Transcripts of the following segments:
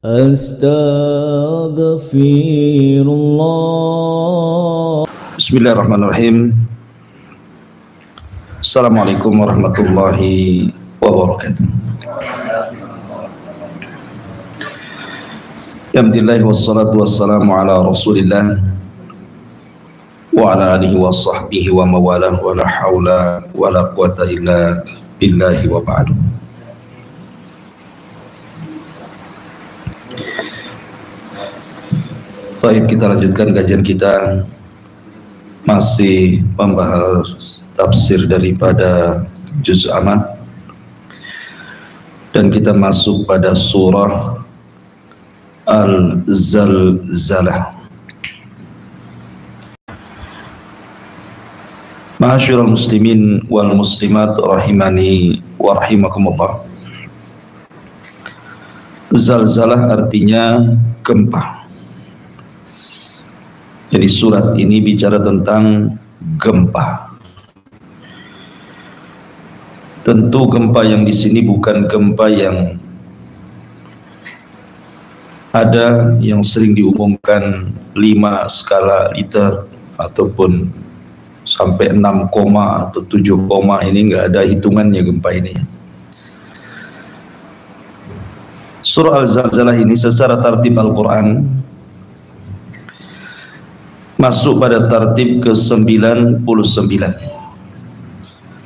Astaghfirullah. Bismillahirrahmanirrahim. Assalamualaikum warahmatullahi wabarakatuh. Alhamdulillah wassalatu wassalamu ala Rasulillah wa ala alihi wa sahbihi wa mawalah wa la hawla wa la quwata illa billahi wa ba'du. Baik, kita lanjutkan kajian kita, masih membahas tafsir daripada juz amma, dan kita masuk pada surah Al-Zalzalah. Ma'asyiral muslimin wal muslimat rahimani wa rahimakumullah. Zalzalah artinya gempa. Jadi surat ini bicara tentang gempa. Tentu gempa yang di sini bukan gempa yang ada yang sering diumumkan 5 skala Richter ataupun sampai 6 koma atau 7 koma. Ini enggak ada hitungannya gempa ini. Surah Al-Zalzalah ini secara tartib Al-Quran masuk pada tartib ke-99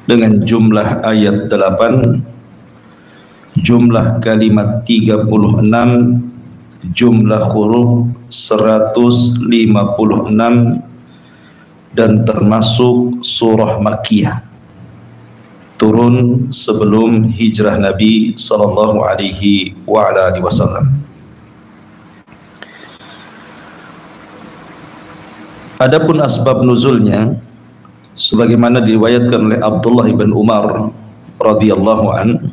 dengan jumlah ayat 8, jumlah kalimat 36, jumlah huruf 156, dan termasuk surah Makkiyah, turun sebelum hijrah Nabi sallallahu alaihi wasallam. Adapun asbab nuzulnya sebagaimana diriwayatkan oleh Abdullah bin Umar radhiyallahu an,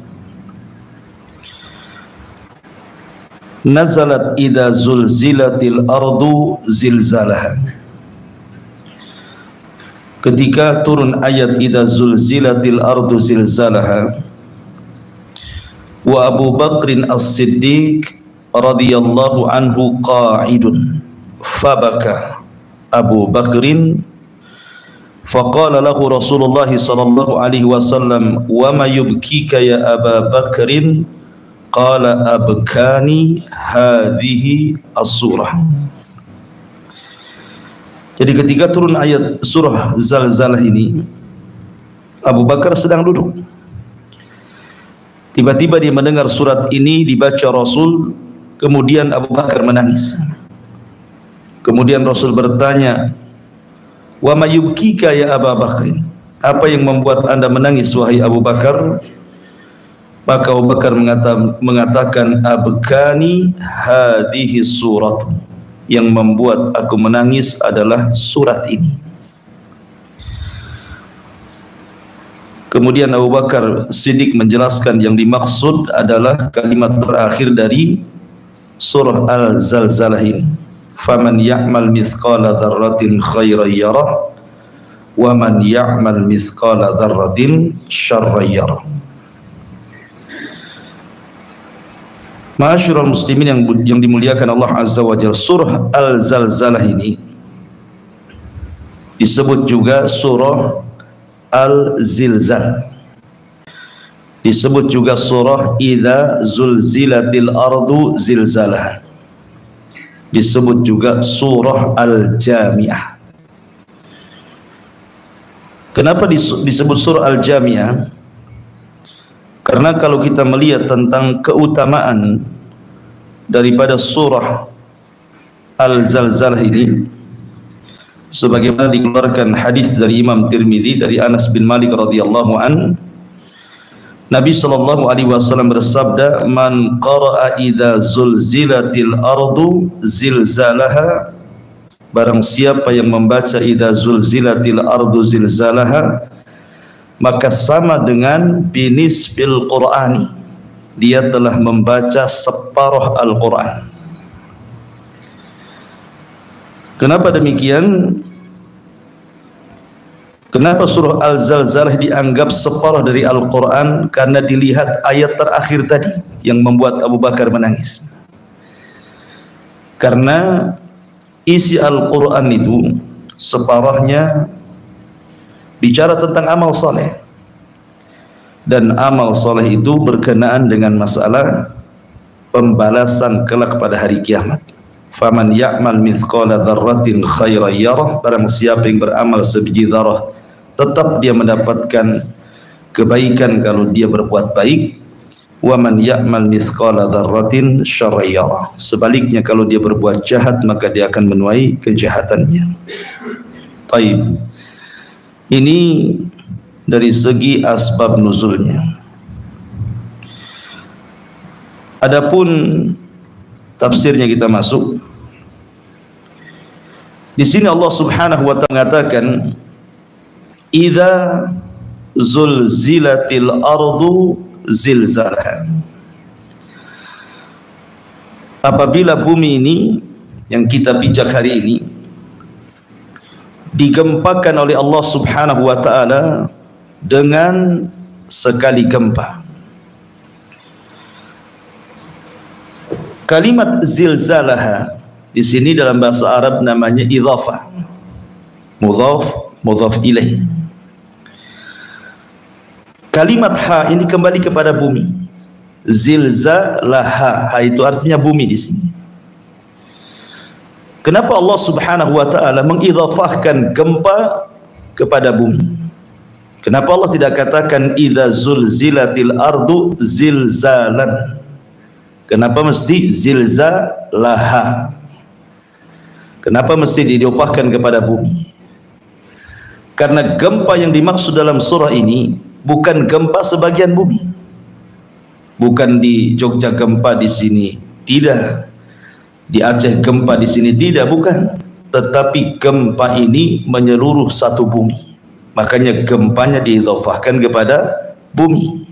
nazalat idza zulzilatil ardu zilzalaha. Ketika turun ayat idza zulzilatil ardu zilzalaha, wa Abu Bakrin As-Siddiq radhiyallahu anhu qa'idun fabaka Abu Bakrin faqala lahu Rasulullah sallallahu alaihi wasallam wa ma yubkika ya Aba Bakrin, qala abkani hadhihi as-surah. Jadi ketika turun ayat surah Zalzalah ini, Abu Bakar sedang duduk. Tiba-tiba dia mendengar surat ini dibaca Rasul, kemudian Abu Bakar menangis. Kemudian Rasul bertanya, wa ma yubkika ya Aba Bakrin, apa yang membuat anda menangis wahai Abu Bakar? Maka Abu Bakar mengatakan, abkani hadhihi surat, yang membuat aku menangis adalah surat ini. Kemudian Abu Bakar Siddiq menjelaskan yang dimaksud adalah kalimat terakhir dari surah Al-Zalzalah ini, faman ya'mal mithqala dzarratin khairan yarah wa man ya'mal mithqala dzarratin syarran yarah. Ma'asyiral muslimin yang dimuliakan Allah Azza wa Jalla, surah Al-Zalzalah ini disebut juga surah Al-Zilzal, disebut juga surah idza zulzilatil ardu zilzalaha, disebut juga surah Al-Jami'ah. Kenapa disebut surah Al-Jami'ah? Karena kalau kita melihat tentang keutamaan daripada surah Al-Zalzalah ini, sebagaimana dikeluarkan hadis dari Imam Tirmidzi dari Anas bin Malik radhiyallahu an, Nabi sallallahu alaihi wasallam bersabda, man qara'a idza zulzilatil ardu zilzalaha, barang siapa yang membaca idza zulzilatil ardu zilzalaha, maka sama dengan binisfil Qur'ani, dia telah membaca separuh Al-Quran. Kenapa demikian? Kenapa surah Al-Zalzalah dianggap separuh dari Al-Quran? Karena dilihat ayat terakhir tadi yang membuat Abu Bakar menangis. Karena isi Al-Quran itu separuhnya bicara tentang amal soleh, dan amal soleh itu berkenaan dengan masalah pembalasan kelak pada hari kiamat. Faman ya'mal mithqala dzarratin khairan yarah, barang siapa yang beramal sebiji dzarrah tetap dia mendapatkan kebaikan kalau dia berbuat baik. Wa man ya'mal mithqala dzarratin syarran yarah, sebaliknya kalau dia berbuat jahat maka dia akan menuai kejahatannya. Baik, ini dari segi asbab nuzulnya. Adapun tafsirnya kita masuk. Di sini Allah Subhanahu wa taala mengatakan, "Idza zulzilatil ardu zilzalaha." Apabila bumi ini yang kita pijak hari ini digempakan oleh Allah Subhanahu wa taala dengan sekali gempa. Kalimat zilzalaha di sini dalam bahasa Arab namanya idhafah, mudhaf ilaih. Kalimat ha ini kembali kepada bumi. Zilzalaha, ha itu artinya bumi di sini. Kenapa Allah Subhanahu wa taala mengidhafahkan gempa kepada bumi? Kenapa Allah tidak katakan idza zulzilatil ardu zilzalan? Kenapa mesti zilzalaha? Kenapa mesti diopahkan kepada bumi? Karena gempa yang dimaksud dalam surah ini bukan gempa sebagian bumi. Bukan di Jogja gempa di sini, tidak. Di Aceh gempa di sini, tidak, bukan. Tetapi gempa ini menyeluruh satu bumi. Makanya gempanya diidhafahkan kepada bumi.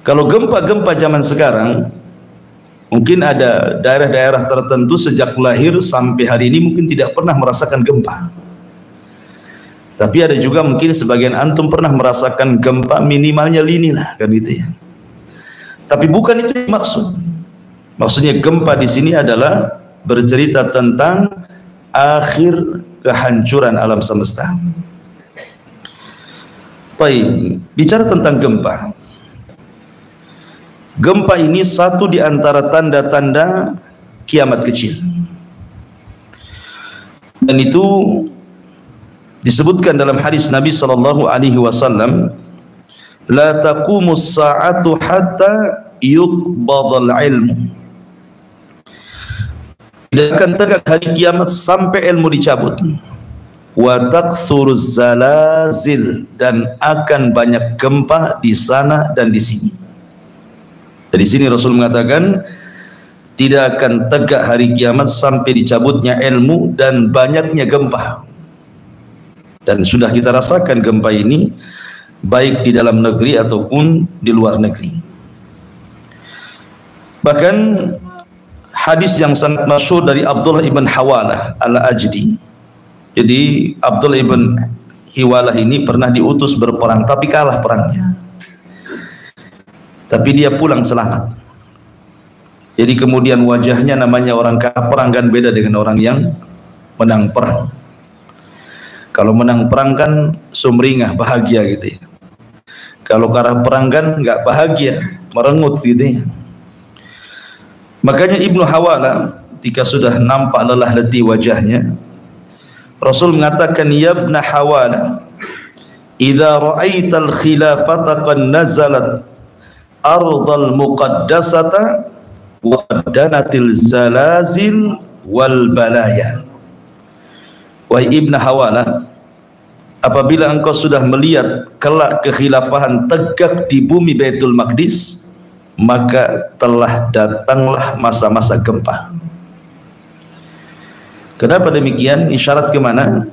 Kalau gempa-gempa zaman sekarang, mungkin ada daerah-daerah tertentu sejak lahir sampai hari ini mungkin tidak pernah merasakan gempa. Tapi ada juga mungkin sebagian antum pernah merasakan gempa, minimalnya lini lah, kan gitu ya. Tapi bukan itu yang maksud. Maksudnya gempa di sini adalah bercerita tentang akhir kehancuran alam semesta. Baik, bicara tentang gempa. Gempa ini satu di antara tanda-tanda kiamat kecil. Dan itu disebutkan dalam hadis Nabi sallallahu alaihi wasallam, la taqumus sa'atu hatta yuqbadhal ilmu. Tidak akan tegak hari kiamat sampai ilmu dicabut. Wa taksuruz zalazil, dan akan banyak gempa di sana dan di sini. Dari sini Rasul mengatakan tidak akan tegak hari kiamat sampai dicabutnya ilmu dan banyaknya gempa. Dan sudah kita rasakan gempa ini baik di dalam negeri ataupun di luar negeri. Bahkan hadis yang sangat masyhur dari Abdullah ibn Hawalah al-Ajdi. Jadi Abdullah ibn Hawalah ini pernah diutus berperang tapi kalah perangnya. Tapi dia pulang selamat. Jadi kemudian wajahnya, namanya orang kalah perang kan beda dengan orang yang menang perang. Kalau menang perang kan sumringah, bahagia gitu ya. Kalau kalah perang kan enggak bahagia, merengut gitu ya. Makanya Ibnu Hawalah ketika sudah nampak lelah letih wajahnya, Rasul mengatakan, ya Ibnu Hawalah, idza ra'aital khilafata qad nazalat ardal muqaddasata wa danatil zalazil wal balaya. Wahai Ibnu Hawalah, apabila engkau sudah melihat kelak kekhilafahan tegak di bumi Baitul Maqdis, maka telah datanglah masa-masa gempa. Kenapa demikian? Isyarat ke mana?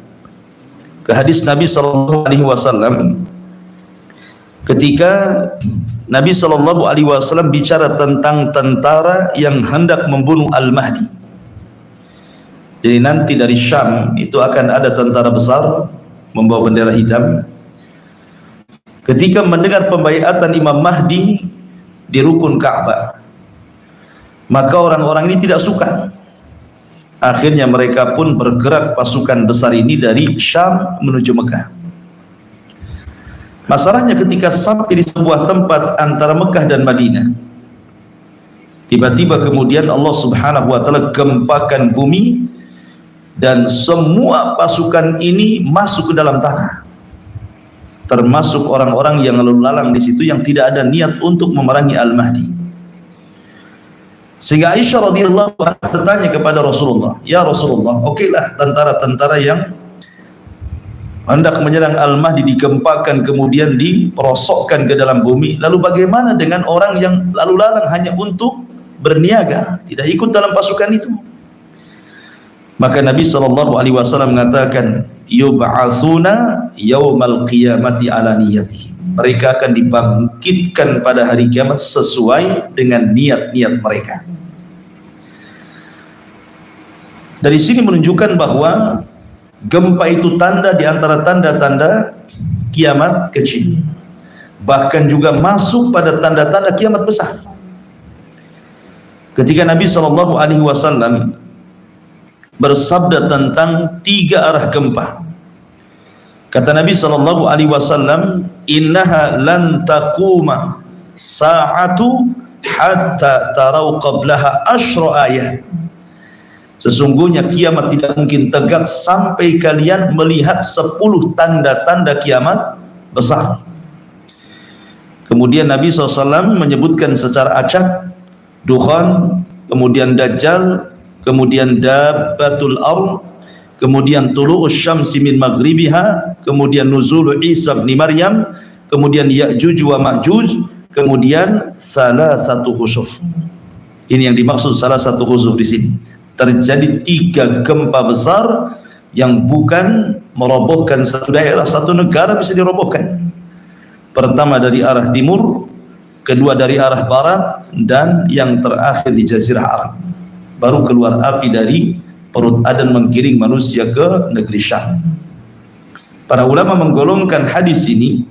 Ke hadis Nabi sallallahu alaihi wasallam ketika Nabi sallallahu alaihi wasallam bicara tentang tentara yang hendak membunuh Al-Mahdi. Jadi nanti dari Syam itu akan ada tentara besar membawa bendera hitam. Ketika mendengar pembaiatan Imam Mahdi di rukun Ka'bah, Maka orang-orang ini tidak suka. Akhirnya mereka pun bergerak pasukan besar ini dari Syam menuju Mekah. Masalahnya ketika sampai di sebuah tempat antara Mekah dan Madinah, tiba-tiba kemudian Allah Subhanahu wa taala gempakan bumi dan semua pasukan ini masuk ke dalam tanah. Termasuk orang-orang yang lalu lalang di situ yang tidak ada niat untuk memerangi Al-Mahdi. Sehingga Aisyah radhiyallahu anha bertanya kepada Rasulullah, "Ya Rasulullah, okelah tentara-tentara yang hendak menyerang Al-Mahdi digempakan kemudian diperosokkan ke dalam bumi, lalu bagaimana dengan orang yang lalu lalang hanya untuk berniaga, tidak ikut dalam pasukan itu?" Maka Nabi SAW mengatakan, "Yub'atsuna yaumal qiyamati ala niyatihi." Mereka akan dibangkitkan pada hari kiamat sesuai dengan niat-niat mereka. Dari sini menunjukkan bahwa gempa itu tanda di antara tanda-tanda kiamat kecil. Bahkan juga masuk pada tanda-tanda kiamat besar. Ketika Nabi SAW bersabda tentang 3 arah gempa, kata Nabi SAW, "Innaha lan taquma sa'atu hatta tarau qablaha asyra ayat." Sesungguhnya kiamat tidak mungkin tegak sampai kalian melihat 10 tanda-tanda kiamat besar. Kemudian Nabi SAW menyebutkan secara acak dukhan, kemudian dajjal, kemudian dabbatul ard, kemudian tulu'us syamsi min maghribiha, kemudian nuzul Isa bin Maryam, kemudian Ya'juj wa Ma'juj, kemudian salah satu khusuf. Ini yang dimaksud salah satu khusuf di sini. Terjadi 3 gempa besar yang bukan merobohkan satu daerah, satu negara bisa dirobohkan. Pertama dari arah timur, kedua dari arah barat, dan yang terakhir di Jazirah Arab. Baru keluar api dari perut Adan menggiring manusia ke negeri Syam. Para ulama menggolongkan hadis ini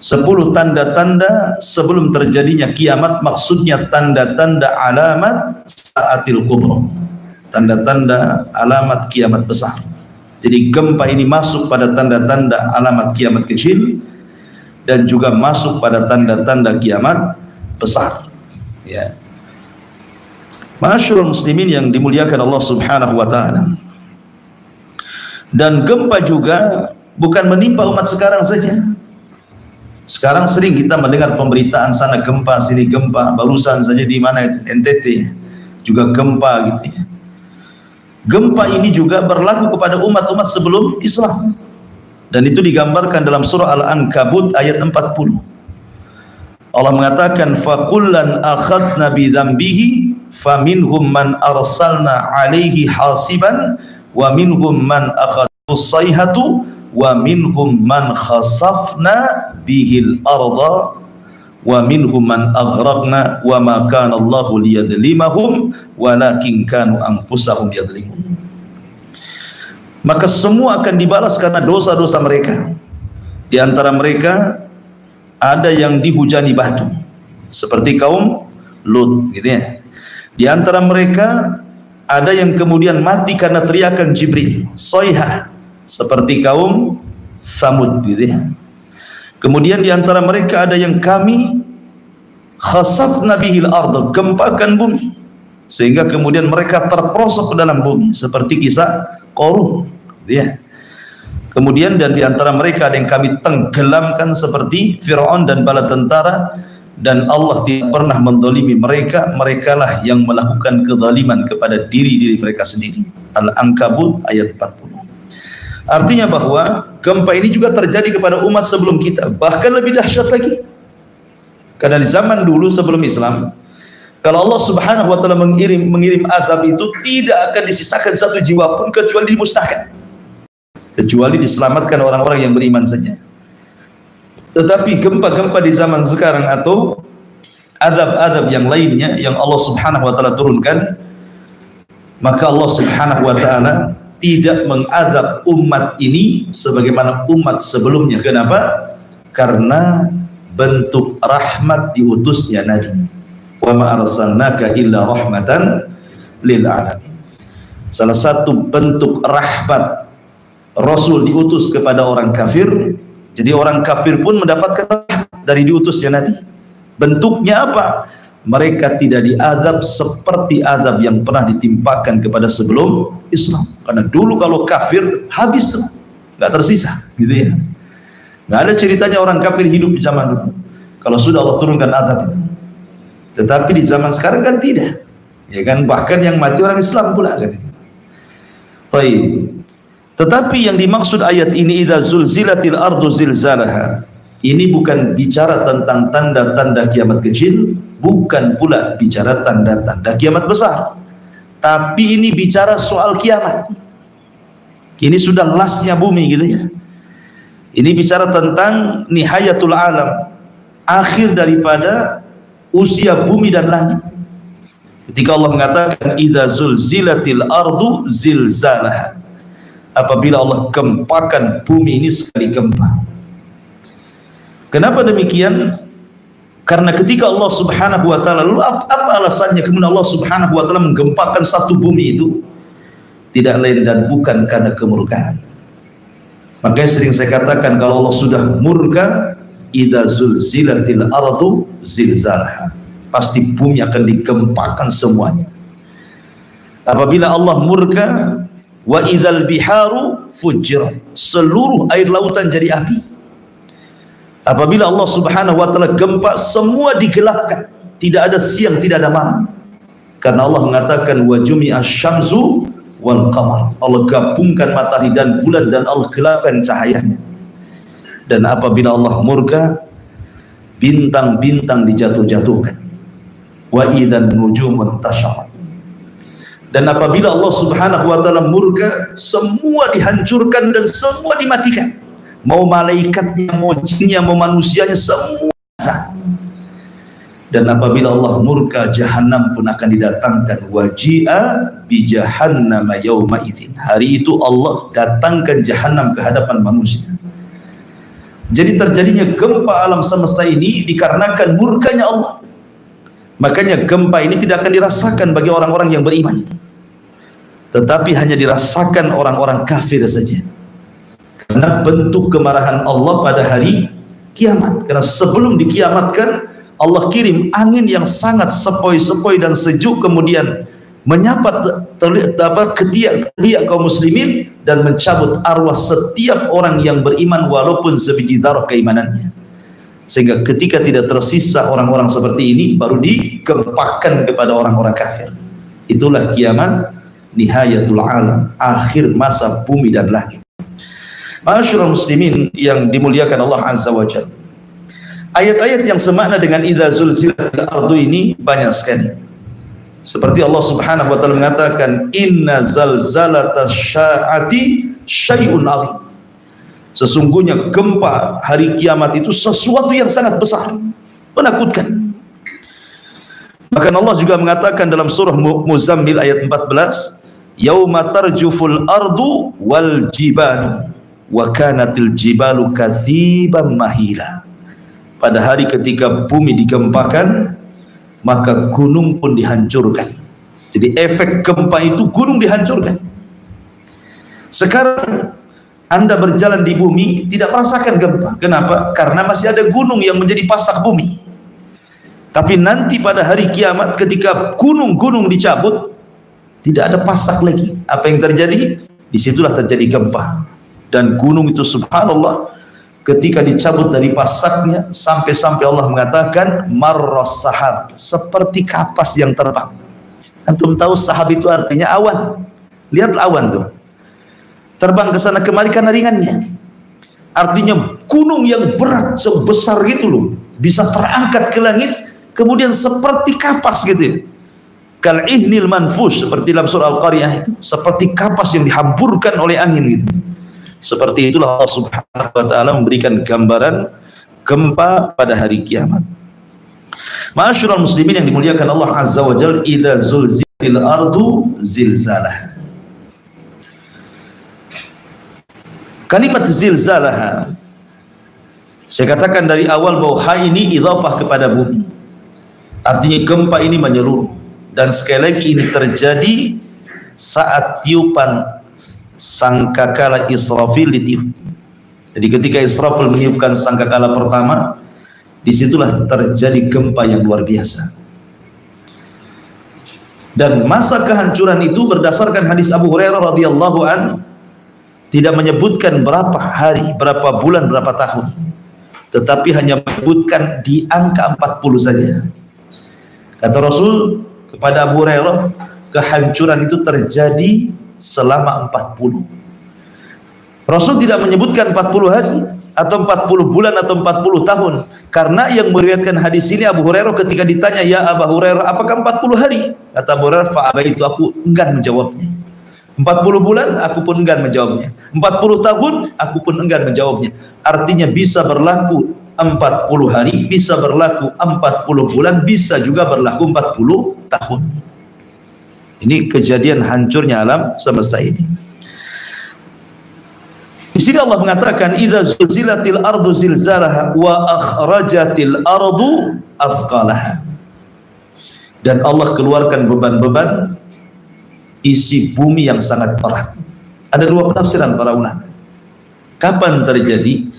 10 tanda-tanda sebelum terjadinya kiamat, maksudnya tanda-tanda alamat saatil kubra, tanda-tanda alamat kiamat besar. Jadi gempa ini masuk pada tanda-tanda alamat kiamat kecil dan juga masuk pada tanda-tanda kiamat besar. Ya. Ma'asyiral muslimin yang dimuliakan Allah Subhanahu wa taala. Dan gempa juga bukan menimpa umat sekarang saja. Sekarang sering kita mendengar pemberitaan sana gempa, sini gempa. Barusan saja di mana itu, NTT juga gempa gitu ya. Gempa ini juga berlaku kepada umat-umat sebelum Islam. Dan itu digambarkan dalam surah Al-Ankabut ayat 40. Allah mengatakan, "Fakullan akhadna bi dzambihi faminhum man arsalna alaihi hasiban wa minhum man akhadhu sayhatu wa minhum man khasafna bihil arda wa minhum man aghraqna wa ma kana Allahu liyadlimahum walakin kanu anfusahum yadlimun." Maka semua akan dibalas karena dosa-dosa mereka. Di antara mereka ada yang dihujani batu seperti kaum Lut gitu ya. Di antara mereka ada yang kemudian mati karena teriakan Jibril, soihah, seperti kaum Samud gitu ya. Kemudian di antara mereka ada yang kami khasafna bihil ardh, gempakan bumi sehingga kemudian mereka terperosok ke dalam bumi seperti kisah Qarun gitu ya. Kemudian dan di antara mereka ada yang kami tenggelamkan seperti Fir'aun dan bala tentara, dan Allah tidak pernah menzalimi mereka, merekalah yang melakukan kezaliman kepada diri-diri mereka sendiri. Al-Ankabut ayat 40. Artinya bahwa gempa ini juga terjadi kepada umat sebelum kita, bahkan lebih dahsyat lagi. Karena di zaman dulu sebelum Islam, kalau Allah Subhanahu wa taala mengirim azab itu tidak akan disisakan satu jiwa pun kecuali dimusnahkan, kecuali diselamatkan orang-orang yang beriman saja. Tetapi gempa-gempa di zaman sekarang atau azab-azab yang lainnya yang Allah Subhanahu wa taala turunkan, maka Allah Subhanahu wa taala tidak mengazab umat ini sebagaimana umat sebelumnya. Kenapa? Karena bentuk rahmat diutusnya Nabi. wa ma arsalnaka illa rahmatan lil alamin. Salah satu bentuk rahmat Rasul diutus kepada orang kafir, jadi orang kafir pun mendapatkan rahmat dari diutusnya Nabi. Bentuknya apa? Mereka tidak diazab seperti azab yang pernah ditimpakan kepada sebelum Islam. Karena dulu kalau kafir habis, nggak tersisa, gitu ya. Nggak ada ceritanya orang kafir hidup di zaman dulu kalau sudah Allah turunkan azab itu. Tetapi di zaman sekarang kan tidak, ya kan, bahkan yang mati orang Islam pula kan itu. Baik. Tetapi yang dimaksud ayat ini, idza zulzilatil ardu zilzalaha, ini bukan bicara tentang tanda-tanda kiamat kecil, bukan pula bicara tanda-tanda kiamat besar, tapi ini bicara soal kiamat. Ini sudah lasnya bumi, gitu ya. Ini bicara tentang nihayatul alam, akhir daripada usia bumi dan langit. Ketika Allah mengatakan idza zulzilatil ardu zilzalaha, apabila Allah gempakan bumi ini sekali gempa. Kenapa demikian? Karena ketika Allah Subhanahu wa taala, lalu apa alasannya kemudian Allah Subhanahu wa taala menggempakan satu bumi itu? Tidak lain dan bukan karena kemurkaan. Makanya sering saya katakan, kalau Allah sudah murka, idza zulzilatil ardu zilzalaha, pasti bumi akan digempakan semuanya. Apabila Allah murka, wa idzal biharu fujirat, seluruh air lautan jadi api. Apabila Allah Subhanahu wa taala gempa, semua digelapkan, tidak ada siang, tidak ada malam. Karena Allah mengatakan wa jumi'asy syamsu wal qamar, Allah gabungkan matahari dan bulan dan Allah gelapkan cahayanya. Dan apabila Allah murka, bintang-bintang dijatuh-jatuhkan. Wa idzan nujumun tashaqqat. Dan apabila Allah Subhanahu wa taala murka, semua dihancurkan dan semua dimatikan. Mau malaikatnya, mau jinnya, mau manusianya, semua. Dan apabila Allah murka, Jahannam pun akan didatangkan. Waji'a bi jahannama yauma idzin, hari itu Allah datangkan Jahannam ke hadapan manusia. Jadi terjadinya gempa alam semesta ini dikarenakan murkanya Allah. Makanya gempa ini tidak akan dirasakan bagi orang-orang yang beriman, tetapi hanya dirasakan orang-orang kafir saja. Karena bentuk kemarahan Allah pada hari kiamat. Karena sebelum dikiamatkan, Allah kirim angin yang sangat sepoi-sepoi dan sejuk, kemudian menyapa ketiak kaum muslimin dan mencabut arwah setiap orang yang beriman walaupun sebiji dzarah keimanannya. Sehingga ketika tidak tersisa orang-orang seperti ini, baru digempakan kepada orang-orang kafir. Itulah kiamat, nihayatul alam, akhir masa bumi dan langit. Ma'asyiral muslimin yang dimuliakan Allah Azza wa Jalla, ayat-ayat yang semakna dengan idza zulzilatil ardu ini banyak sekali. Seperti Allah Subhanahu wa taala mengatakan, inna zalzalatasy syaa'ati syai'un 'azim. Sesungguhnya gempa hari kiamat itu sesuatu yang sangat besar, menakutkan. Bahkan Allah juga mengatakan dalam surah Muzammil ayat 14, yauma tarjuful ardu wal jibalu wa kanatil jibalu katsiban mahila. Pada hari ketika bumi digempakan, maka gunung pun dihancurkan. Jadi efek gempa itu gunung dihancurkan. Sekarang Anda berjalan di bumi tidak merasakan gempa. Kenapa? Karena masih ada gunung yang menjadi pasak bumi. Tapi nanti pada hari kiamat ketika gunung-gunung dicabut, tidak ada pasak lagi. Apa yang terjadi? Disitulah terjadi gempa. Dan gunung itu subhanallah, ketika dicabut dari pasaknya, sampai-sampai Allah mengatakan marras sahab, seperti kapas yang terbang. Antum tahu sahab itu artinya awan. Lihat awan tuh, terbang ke sana kemari karena ringannya. Artinya gunung yang berat sebesar gitu loh, bisa terangkat ke langit, kemudian seperti kapas gitu ya. Kal ihnil manfush, seperti dalam surah Al-Qariyah itu, seperti kapas yang dihamburkan oleh angin gitu. Seperti itulah Allah Subhanahu wa taala memberikan gambaran gempa pada hari kiamat. Ma'asyiral muslimin yang dimuliakan Allah Azza wa Jalla, idza zulzilatil ardu zilzalaha. Kalimat zilzalaha, saya katakan dari awal bahwa ha ini idhafah kepada bumi. Artinya gempa ini menyeluruh, dan sekali lagi ini terjadi saat tiupan sangkakala Israfil ditiup. Jadi ketika Israfil meniupkan sangkakala pertama, disitulah terjadi gempa yang luar biasa. Dan masa kehancuran itu berdasarkan hadis Abu Hurairah radhiyallahu an, tidak menyebutkan berapa hari, berapa bulan, berapa tahun, tetapi hanya menyebutkan di angka 40 saja. Kata Rasul kepada Abu Hurairah, kehancuran itu terjadi selama 40. Rasul tidak menyebutkan 40 hari atau 40 bulan atau 40 tahun, karena yang meriwayatkan hadis ini Abu Hurairah ketika ditanya, ya Abu Hurairah, apakah 40 hari? Kata Abu Hurairah, fa'abaitu, aku enggan menjawabnya. 40 bulan aku pun enggan menjawabnya, 40 tahun aku pun enggan menjawabnya. Artinya bisa berlaku 40 hari, bisa berlaku 40 bulan, bisa juga berlaku 40 tahun. Ini kejadian hancurnya alam semesta ini. Di sini Allah mengatakan, idza zulzilatil ardu zilzalaha wa akhrajatil ardu athqalaha. Dan Allah keluarkan beban-beban isi bumi yang sangat berat. Ada dua penafsiran para ulama. Kapan terjadi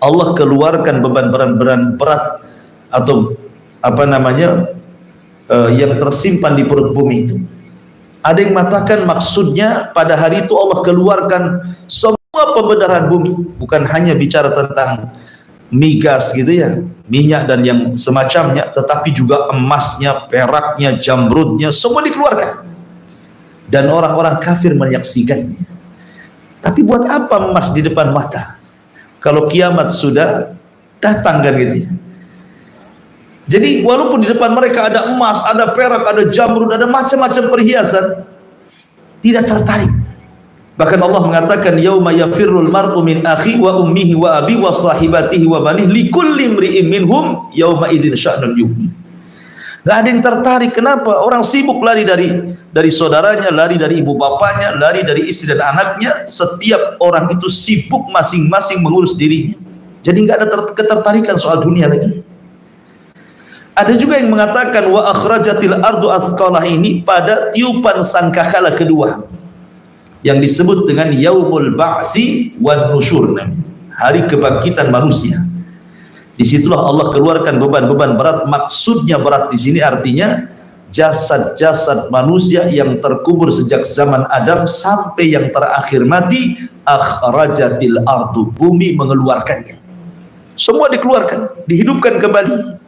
Allah keluarkan beban-beban berat atau yang tersimpan di perut bumi itu? Ada yang mengatakan maksudnya pada hari itu Allah keluarkan semua pembenaran bumi, bukan hanya bicara tentang migas gitu ya, minyak dan yang semacamnya, tetapi juga emasnya, peraknya, jamrudnya, semua dikeluarkan. Dan orang-orang kafir menyaksikannya. Tapi buat apa emas di depan mata kalau kiamat sudah datang, kan gitu ya. Jadi walaupun di depan mereka ada emas, ada perak, ada jamrud, ada macam-macam perhiasan, tidak tertarik. Bahkan Allah mengatakan, yauma yafirrul mar'u min akhi wa ummihi wa abi wa sahibatihi wa banihi likulli imri'in minhum yauma idzin sya'nun yughni. Gak ada yang tertarik. Kenapa? Orang sibuk lari dari saudaranya, lari dari ibu bapaknya, lari dari istri dan anaknya. Setiap orang itu sibuk masing-masing mengurus dirinya. Jadi nggak ada ketertarikan soal dunia lagi. Ada juga yang mengatakan wa akhrajatil ardu athqalah ini pada tiupan sangkakala kedua, yang disebut dengan yaumul ba'tsi wan nusyur, hari kebangkitan manusia. Disitulah Allah keluarkan beban-beban berat. Maksudnya berat di sini artinya jasad-jasad manusia yang terkubur sejak zaman Adam sampai yang terakhir mati. Akhrajatil ardu, bumi mengeluarkannya. Semua dikeluarkan, dihidupkan kembali.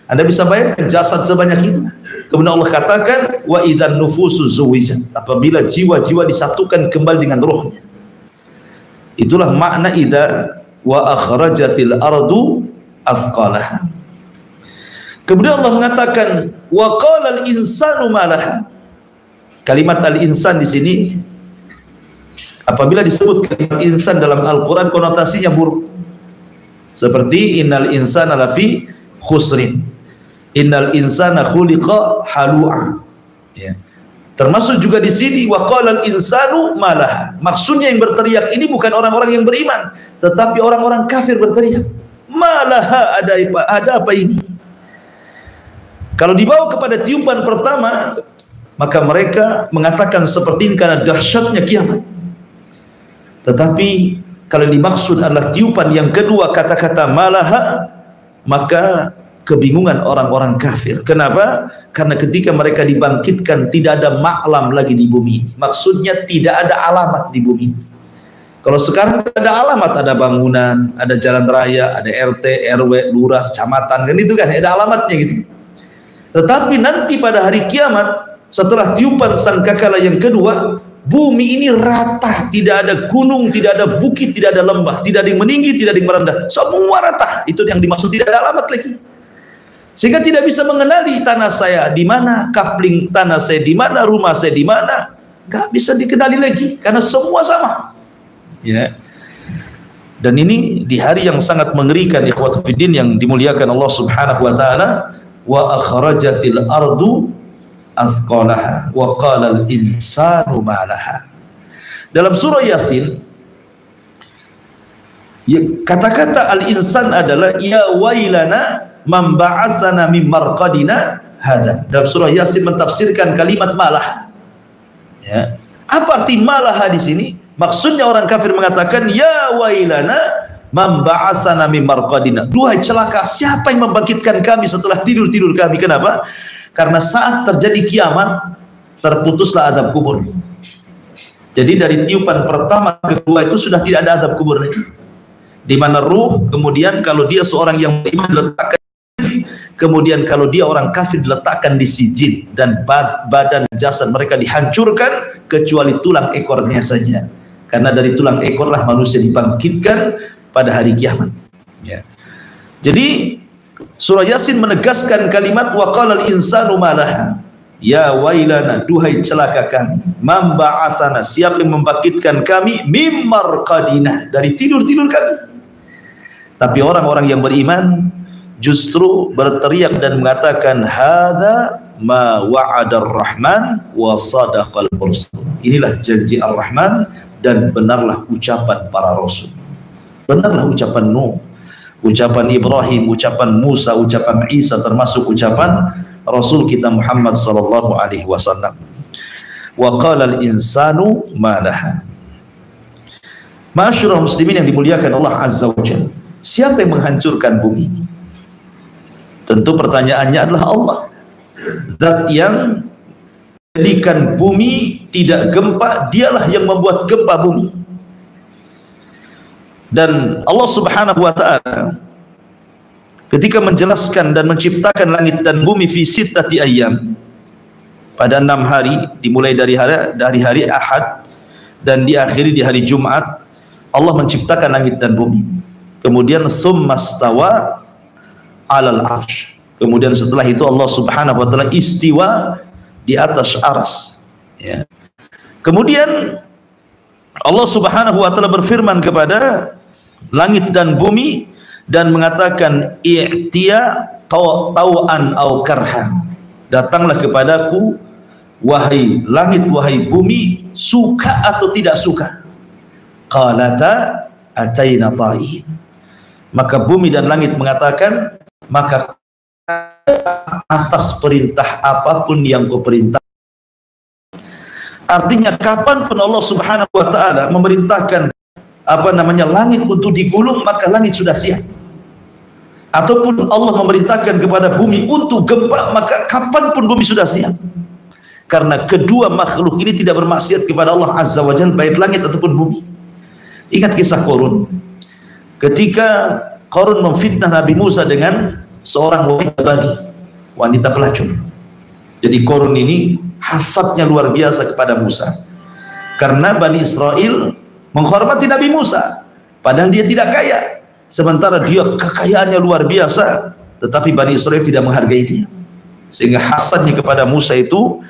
Anda bisa bayangkan jasad sebanyak itu. Kemudian Allah katakan wa idzan nufusu zuwijat, apabila jiwa-jiwa disatukan kembali dengan rohnya. Itulah makna idza wa akhrajatil ardu athqalaha. Kemudian Allah mengatakan wa qala al insanu ma laha. Kalimat al insan di sini, apabila disebut kalimat insan dalam Al-Qur'an, konotasinya buruk. Seperti innal insana lafi khusrin, innal insana khuliqa halu'a. Ya. Termasuk juga di sini wa qala al insanu ma laha. Maksudnya yang berteriak ini bukan orang-orang yang beriman, tetapi orang-orang kafir berteriak. Malaha, ada apa ini? Kalau dibawa kepada tiupan pertama, maka mereka mengatakan seperti ini karena dahsyatnya kiamat. Tetapi kalau dimaksud adalah tiupan yang kedua, kata-kata malaha, maka kebingungan orang-orang kafir. Kenapa? Karena ketika mereka dibangkitkan tidak ada maklam lagi di bumi ini. Maksudnya tidak ada alamat di bumi ini. Kalau sekarang ada alamat, ada bangunan, ada jalan raya, ada RT, RW, lurah, kecamatan, kan itu kan ada alamatnya gitu. Tetapi nanti pada hari kiamat, setelah tiupan sangkakala yang kedua, bumi ini rata, tidak ada gunung, tidak ada bukit, tidak ada lembah, tidak ada yang meninggi, tidak ada yang merendah, semua rata. Itu yang dimaksud tidak ada alamat lagi. Sehingga tidak bisa mengenali tanah saya di mana, kapling tanah saya di mana, rumah saya di mana, nggak bisa dikenali lagi karena semua sama. Ya. Dan ini di hari yang sangat mengerikan, ikhwatu fiddin yang dimuliakan Allah Subhanahu wa taala, wa akhrajatil ardu athqalaha wa qala al insanu ma laha. Dalam surah Yasin, kata-kata al insan adalah ya wailana man ba'atsana min marqadina hadza. Dalam surah Yasin mentafsirkan kalimat malaha. Ya. Apa arti malaha di sini? Maksudnya orang kafir mengatakan ya wailana man ba'atsana min marqadina. Duhai celaka, siapa yang membangkitkan kami setelah tidur-tidur kami? Kenapa? Karena saat terjadi kiamat terputuslah azab kubur. Jadi dari tiupan pertama ke kedua itu sudah tidak ada azab kubur lagi. Di mana ruh, kemudian kalau dia seorang yang beriman diletakkan, kemudian kalau dia orang kafir diletakkan di sijin, dan badan jasad mereka dihancurkan kecuali tulang ekornya saja. Karena dari tulang ekorlah manusia dibangkitkan pada hari kiamat. Ya. Jadi surah Yasin menegaskan kalimat wa qalal insanu malaha. Ya wailana, duhai celaka kami, man ba'atsana, siapa yang membangkitkan kami, mim marqadina, dari tidur-tidur kami. Tapi orang-orang yang beriman justru berteriak dan mengatakan hadza ma wa'adar rahman wa sadaqal mursal. Inilah janji Ar-Rahman dan benarlah ucapan para rasul. Benarlah ucapan Nuh, ucapan Ibrahim, ucapan Musa, ucapan Isa, termasuk ucapan Rasul kita Muhammad sallallahu alaihi wasallam. Wa qala al-insanu ma laha. Ma'asyiral muslimin yang dimuliakan Allah Azza wa Jalla, siapa yang menghancurkan bumi ini? Tentu pertanyaannya adalah Allah. Zat yang menjadikan bumi tidak gempa, dialah yang membuat gempa bumi. Dan Allah Subhanahu wa taala ketika menjelaskan dan menciptakan langit dan bumi fi sittati ayyam, pada 6 hari, dimulai dari hari Ahad dan diakhiri di hari Jumat, Allah menciptakan langit dan bumi. Kemudian tsummastawa 'alal 'arsy. Kemudian setelah itu Allah Subhanahu wa taala istiwa di atas arsy. Ya. Kemudian Allah Subhanahu wa taala berfirman kepada langit dan bumi dan mengatakan i'tiya tau'an au karha, datanglah kepadaku wahai langit wahai bumi, suka atau tidak suka. Qalata ataina ta'in. Maka bumi dan langit mengatakan, maka atas perintah apapun yang kau perintah. Artinya kapanpun Allah Subhanahu wa taala memerintahkan langit untuk digulung, maka langit sudah siap. Ataupun Allah memerintahkan kepada bumi untuk gempa, maka kapanpun bumi sudah siap. Karena kedua makhluk ini tidak bermaksiat kepada Allah Azza wa Jalla, baik langit ataupun bumi. Ingat kisah Qarun. Ketika Qarun memfitnah Nabi Musa dengan seorang wanita pelacur. Jadi Qarun ini hasadnya luar biasa kepada Musa. Karena Bani Israel menghormati Nabi Musa, padahal dia tidak kaya. Sementara dia kekayaannya luar biasa, tetapi Bani Israel tidak menghargai dia, sehingga hasadnya kepada Musa itu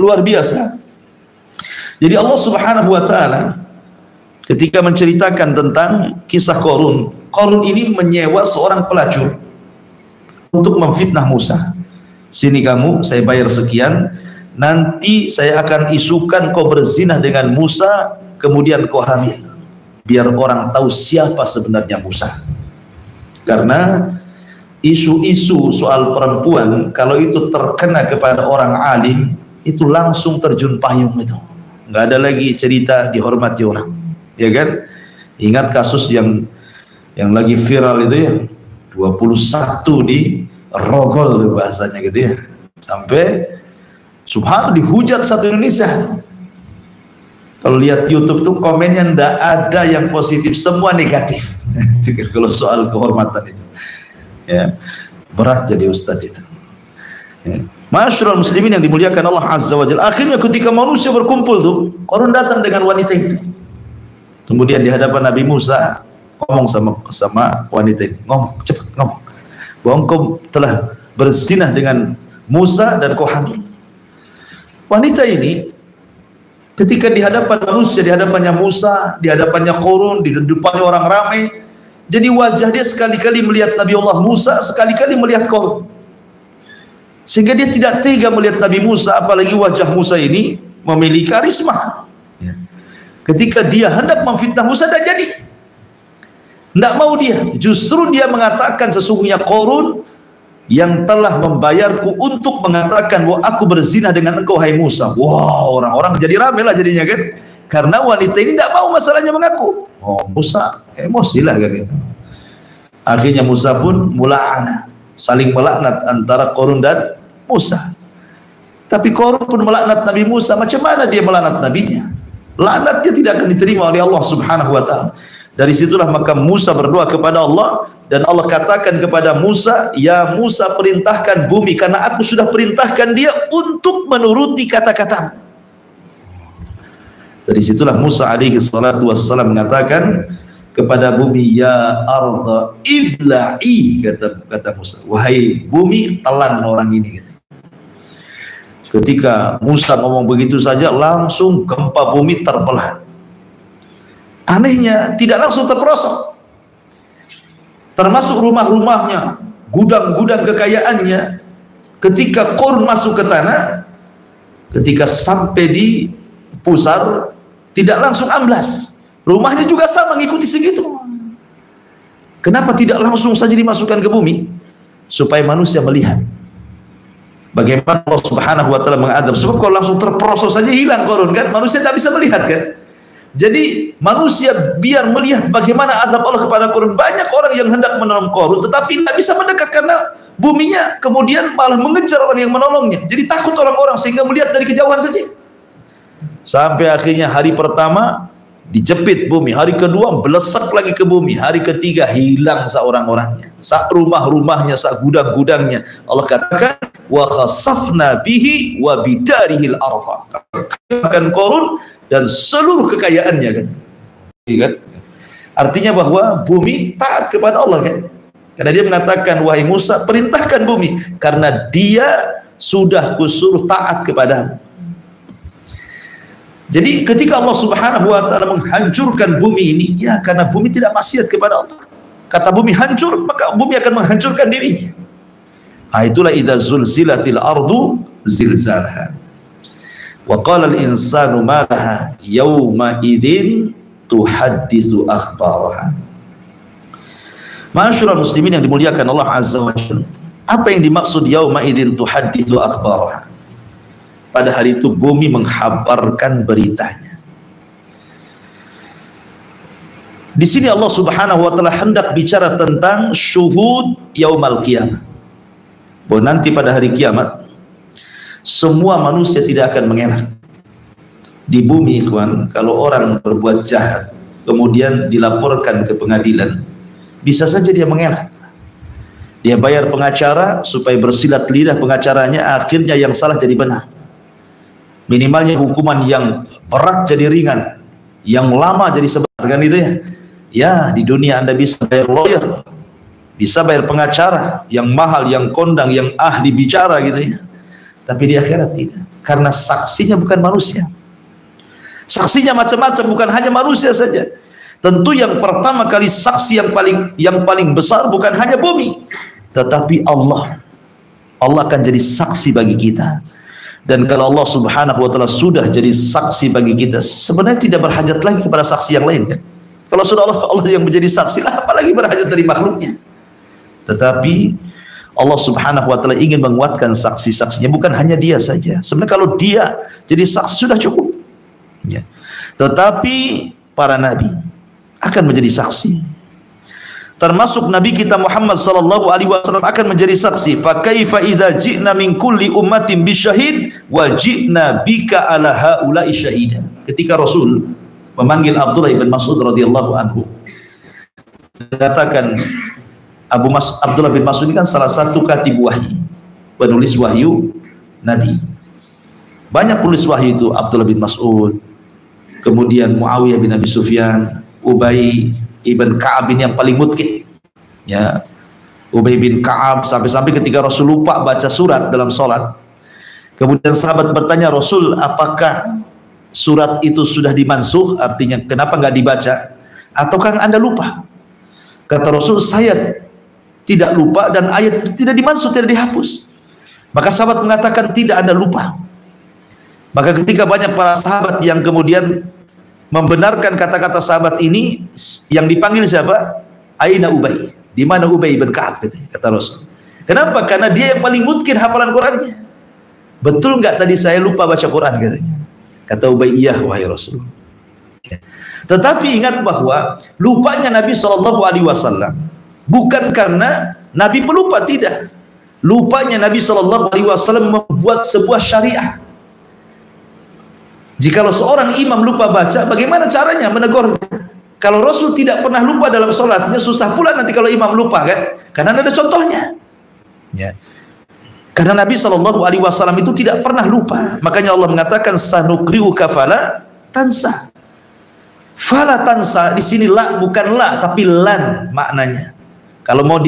luar biasa. Jadi Allah Subhanahu wa taala ketika menceritakan tentang kisah Qarun, Qarun ini menyewa seorang pelacur untuk memfitnah Musa. Sini kamu, saya bayar sekian, nanti saya akan isukan kau berzina dengan Musa, kemudian kau hamil, biar orang tahu siapa sebenarnya Musa. Karena isu-isu soal perempuan kalau itu terkena kepada orang alim, itu langsung terjun payung, itu nggak ada lagi cerita dihormati orang, ya kan? Ingat kasus yang lagi viral itu ya, 21 di Rogol bahasanya gitu ya, sampai subhanallah dihujat satu Indonesia. Kalau lihat YouTube tuh komennya ndak ada yang positif, semua negatif. Kalau soal kehormatan itu, ya berat jadi ustadz itu. Ya. Ma'asyiral muslimin yang dimuliakan Allah Azza wa Jalla. Akhirnya ketika manusia berkumpul tuh, Qarun datang dengan wanita itu. Kemudian di hadapan Nabi Musa ngomong sama wanita ini, ngomong cepat ngomong, bahwa engkau telah berzinah dengan Musa dan kau hamil. Wanita ini ketika di hadapan manusia, di hadapannya Musa, di hadapannya Qarun, di depannya orang ramai, jadi wajah dia sekali-kali melihat Nabi Allah Musa, sekali-kali melihat Qarun, sehingga dia tidak tega melihat Nabi Musa, apalagi wajah Musa ini memiliki karisma. Ketika dia hendak memfitnah Musa, tidak jadi. Tidak mau dia. Justru dia mengatakan sesungguhnya Qarun yang telah membayarku untuk mengatakan bahwa aku berzina dengan engkau hai Musa. Wow, orang-orang jadi ramai lah jadinya kan, karena wanita ini tidak mau masalahnya mengaku. Oh, Musa emosi lah kan gitu. Akhirnya Musa pun mula'ana, saling melaknat antara Qarun dan Musa. Tapi Qarun pun melaknat Nabi Musa. Macam mana dia melaknat nabinya? Laknatnya tidak akan diterima oleh Allah Subhanahu wa ta'ala. Dari situlah maka Musa berdoa kepada Allah, dan Allah katakan kepada Musa, ya Musa, perintahkan bumi, karena aku sudah perintahkan dia untuk menuruti kata-katamu. Dari situlah Musa alaihi salatu wassalam mengatakan kepada bumi, ya arda ibla'i, kata Musa, wahai bumi, telan orang ini. Ketika Musa ngomong begitu saja, langsung gempa bumi terbelah. Anehnya tidak langsung terperosok, termasuk rumah-rumahnya, gudang-gudang kekayaannya. Ketika Qarun masuk ke tanah, ketika sampai di pusar, tidak langsung amblas. Rumahnya juga sama, mengikuti segitu. Kenapa tidak langsung saja dimasukkan ke bumi? Supaya manusia melihat bagaimana Allah Subhanahu wa ta'ala mengadab. Sebab kalau langsung terperosok saja hilang Qarun kan, manusia tidak bisa melihat kan. Jadi manusia biar melihat bagaimana azab Allah kepada Qarun. Banyak orang yang hendak menolong Qarun tetapi tidak bisa mendekat karena buminya, kemudian malah mengejar orang yang menolongnya. Jadi takut orang-orang sehingga melihat dari kejauhan saja. Sampai akhirnya hari pertama dijepit bumi, hari kedua belesak lagi ke bumi, hari ketiga hilang seorang-orangnya, sak rumah-rumahnya, sak gudang-gudangnya. Allah katakan wa khasafna bihi wa bidarihil arda, akan Qarun dan seluruh kekayaannya kan. Artinya bahwa bumi taat kepada Allah kan. Karena dia mengatakan wahai Musa, perintahkan bumi karena dia sudah kusuruh taat kepadamu. Jadi ketika Allah Subhanahu wa ta'ala menghancurkan bumi ini, ya karena bumi tidak maksiat kepada Allah. Kata bumi hancur, maka bumi akan menghancurkan dirinya. Itulah idza zulzilatil ardu zilzalaha. Wa qala al-insanu ma laha yawma idzin tuhadditsu akhbaraha. Ma'asyiral muslimin yang dimuliakan Allah Azza wa Jalla. Apa yang dimaksud yauma idzin tuhadditsu akhbaraha? Pada hari itu bumi menghabarkan beritanya. Di sini Allah Subhanahu wa ta'ala hendak bicara tentang syuhud yaumal qiyamah. Bahwa nanti pada hari kiamat semua manusia tidak akan mengelak. Di bumi ikhwan, kalau orang berbuat jahat kemudian dilaporkan ke pengadilan, bisa saja dia mengelak. Dia bayar pengacara supaya bersilat lidah pengacaranya, akhirnya yang salah jadi benar. Minimalnya hukuman yang berat jadi ringan, yang lama jadi sebentar kan itu ya. Ya, di dunia Anda bisa bayar lawyer, bisa bayar pengacara yang mahal, yang kondang, yang ahli bicara gitu ya. Tapi di akhirat tidak, karena saksinya bukan manusia. Saksinya macam-macam, bukan hanya manusia saja. Tentu yang pertama kali saksi yang paling besar bukan hanya bumi, tetapi Allah. Allah akan jadi saksi bagi kita. Dan kalau Allah Subhanahu wa ta'ala sudah jadi saksi bagi kita, sebenarnya tidak berhajat lagi kepada saksi yang lain kan. Kalau sudah Allah yang menjadi saksi lah, apalagi berhajat dari makhluknya. Tetapi Allah Subhanahu wa ta'ala ingin menguatkan saksi-saksinya, bukan hanya dia saja. Sebenarnya kalau dia jadi saksi sudah cukup ya. Tetapi para nabi akan menjadi saksi, termasuk Nabi kita Muhammad sallallahu alaihi wasallam akan menjadi saksi. Fa kaifa idza ji'na min kulli ummatin bisyahid wa ji'na bika ala haula'i syahida. Ketika Rasul memanggil Abdullah bin Mas'ud radhiyallahu anhu, katakan Abdullah bin Mas'ud ini kan salah satu katib wahyu, penulis wahyu Nabi. Banyak penulis wahyu itu, Abdullah bin Mas'ud, kemudian Muawiyah bin Abi Sufyan, Ubay ibn Ka'ab ini yang paling mutqin ya. Ubay bin Ka'ab sampai-sampai ketika Rasul lupa baca surat dalam sholat, kemudian sahabat bertanya, Rasul apakah surat itu sudah dimansuh, artinya kenapa nggak dibaca, ataukah Anda lupa? Kata Rasul, saya tidak lupa dan ayat itu tidak dimansuh, tidak dihapus. Maka sahabat mengatakan, tidak, Anda lupa. Maka ketika banyak para sahabat yang kemudian membenarkan kata-kata sahabat ini, yang dipanggil siapa? Aina Ubay? Di mana Ubay bin Ka'ab? Kata Rasul. Kenapa? Karena dia yang paling mungkin hafalan Qurannya. Betul nggak tadi saya lupa baca Quran katanya? Kata Ubay, iya wahai Rasul. Tetapi ingat bahwa lupanya Nabi SAW bukan karena Nabi pelupa, tidak. Lupanya Nabi SAW membuat sebuah syariat. Jikalau seorang imam lupa baca, bagaimana caranya menegur? Kalau Rasul tidak pernah lupa dalam sholatnya, susah pula nanti kalau imam lupa, kan? Karena ada contohnya. Ya. Karena Nabi SAW itu tidak pernah lupa. Makanya Allah mengatakan sanukriuka fala tansa. Fala tansa di sini la bukan la tapi lan maknanya. Kalau mau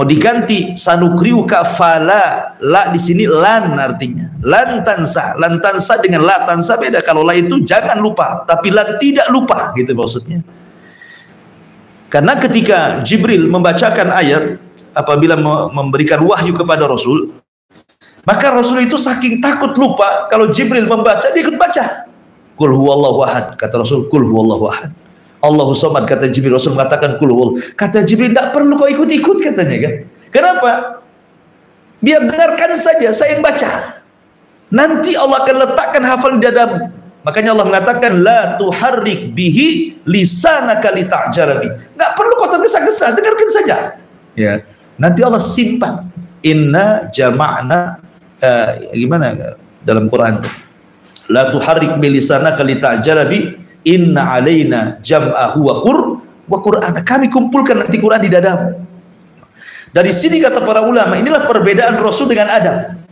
diganti sanukriuka fala, la di sini lan artinya. Lan tansa. Lan tansa dengan la tansa beda. Kalau la itu jangan lupa, tapi lan tidak lupa gitu maksudnya. Karena ketika Jibril membacakan ayat apabila memberikan wahyu kepada Rasul, maka Rasul itu saking takut lupa, kalau Jibril membaca dia ikut baca. Qul huwallahu ahad, kata Rasul, qul huwallahu ahad. Allahu samad, kata Jibril. Rasul mengatakan qul huwallahu. Kata Jibril, tidak perlu kau ikut-ikut katanya, kan? Kenapa? Biar dengarkan saja, saya yang baca. Nanti Allah akan letakkan hafal di dadamu. Makanya Allah mengatakan la tuharrik bihi lisanaka lita'jala bi. Enggak perlu kau tergesa-gesa, dengarkan saja. Ya. Nanti Allah simpan. Inna jama'na gimana dalam Quran itu? La tuharrik bilisanaka lita'jala bi inna alaina jam'ahu wa qur'ana. Kami kumpulkan nanti Quran di dadamu. Dari sini kata para ulama, inilah perbedaan Rasul dengan Adam.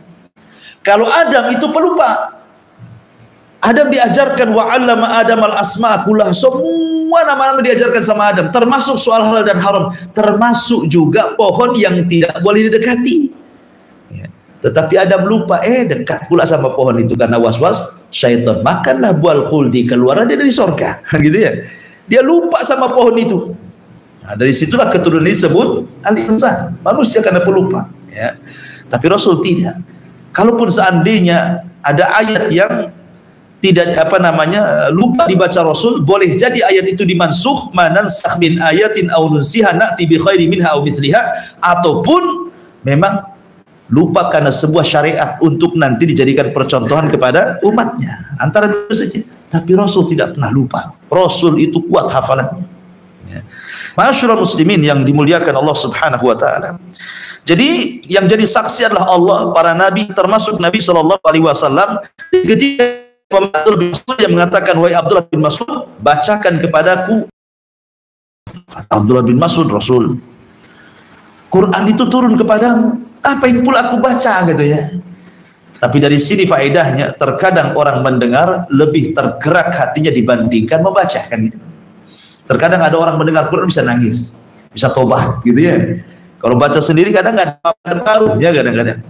Kalau Adam itu pelupa. Adam diajarkan wa 'allama Adam al-asma' kullah. Semua nama-nama diajarkan sama Adam, termasuk soal halal dan haram, termasuk juga pohon yang tidak boleh didekati. Ya. Tetapi Adam lupa, dekat pula sama pohon itu karena was-was syaitan. Makanlah buah khuldi, keluar dia dari surga. Gitu ya. Dia lupa sama pohon itu. Nah, dari situlah keturunan disebut al-insan, manusia karena pelupa. Ya. Tapi Rasul tidak. Kalaupun seandainya ada ayat yang tidak lupa dibaca Rasul, boleh jadi ayat itu dimansukh, manansakh min ayatin aw nunsiha na'ti bi khairi minha aw mithliha, ataupun memang lupa karena sebuah syariat untuk nanti dijadikan percontohan kepada umatnya. Antara dua saja. Tapi Rasul tidak pernah lupa. Rasul itu kuat hafalannya. Ya. Ma'asyiral muslimin yang dimuliakan Allah Subhanahu wa taala. Jadi yang jadi saksi adalah Allah, para nabi, termasuk Nabi SAW. Ketika Abdullah bin Mas'ud yang mengatakan, wahai Abdullah bin Mas'ud, bacakan kepadaku. Abdullah bin Mas'ud, Rasul, Quran itu turun kepadamu, apa yang pula aku baca gitu ya. Tapi dari sini faedahnya, terkadang orang mendengar lebih tergerak hatinya dibandingkan membaca, kan gitu. Terkadang ada orang mendengar Quran bisa nangis, bisa tobat gitu ya. Kalau baca sendiri kadang nggak ada barunya, kadang-kadang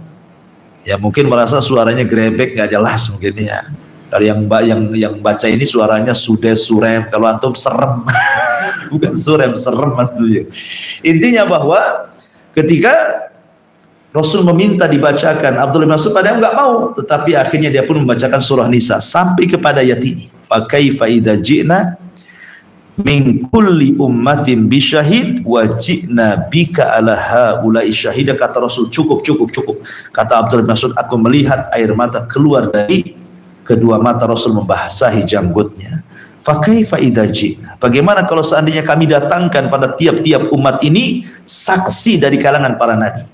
ya mungkin merasa suaranya grebek, nggak jelas mungkin ya. Kalau yang baca ini suaranya sudah surem, kalau antum serem. Bukan surem, serem antum. Intinya bahwa ketika Rasul meminta dibacakan, Abdullah bin Mas'ud padahal nggak mau, tetapi akhirnya dia pun membacakan surah Nisa sampai kepada ayat ini. Fa kaifa idza ji'na min kulli ummatin bisyahid wa ji'na bika ala haula'i syahida. Kata Rasul, cukup. Kata Abdullah bin Mas'ud, aku melihat air mata keluar dari kedua mata Rasul membasahi janggutnya. Fa kaifa idza ji'na, bagaimana kalau seandainya kami datangkan pada tiap-tiap umat ini saksi dari kalangan para nabi,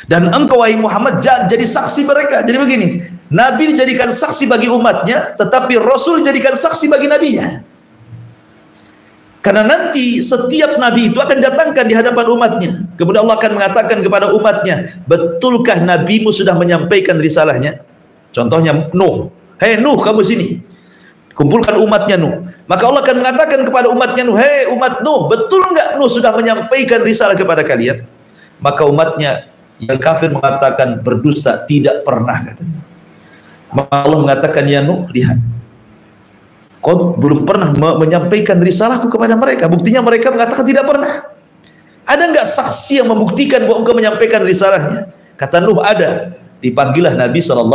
dan engkau wahai Muhammad jadi saksi mereka. Jadi begini, nabi dijadikan saksi bagi umatnya, tetapi Rasul dijadikan saksi bagi nabinya. Karena nanti setiap nabi itu akan datangkan di hadapan umatnya, kemudian Allah akan mengatakan kepada umatnya, betulkah nabimu sudah menyampaikan risalahnya? Contohnya Nuh, hei Nuh, kamu sini, kumpulkan umatnya Nuh. Maka Allah akan mengatakan kepada umatnya Nuh, hei umat Nuh, betul enggak Nuh sudah menyampaikan risalah kepada kalian? Maka umatnya yang kafir mengatakan berdusta, tidak pernah katanya. Maka Allah mengatakan, ya Nuh, lihat, kau belum pernah menyampaikan risalahku kepada mereka. Buktinya mereka mengatakan tidak pernah. Ada enggak saksi yang membuktikan bahwa engkau menyampaikan risalahnya? Kata Nuh, ada. Dipanggillah Nabi SAW.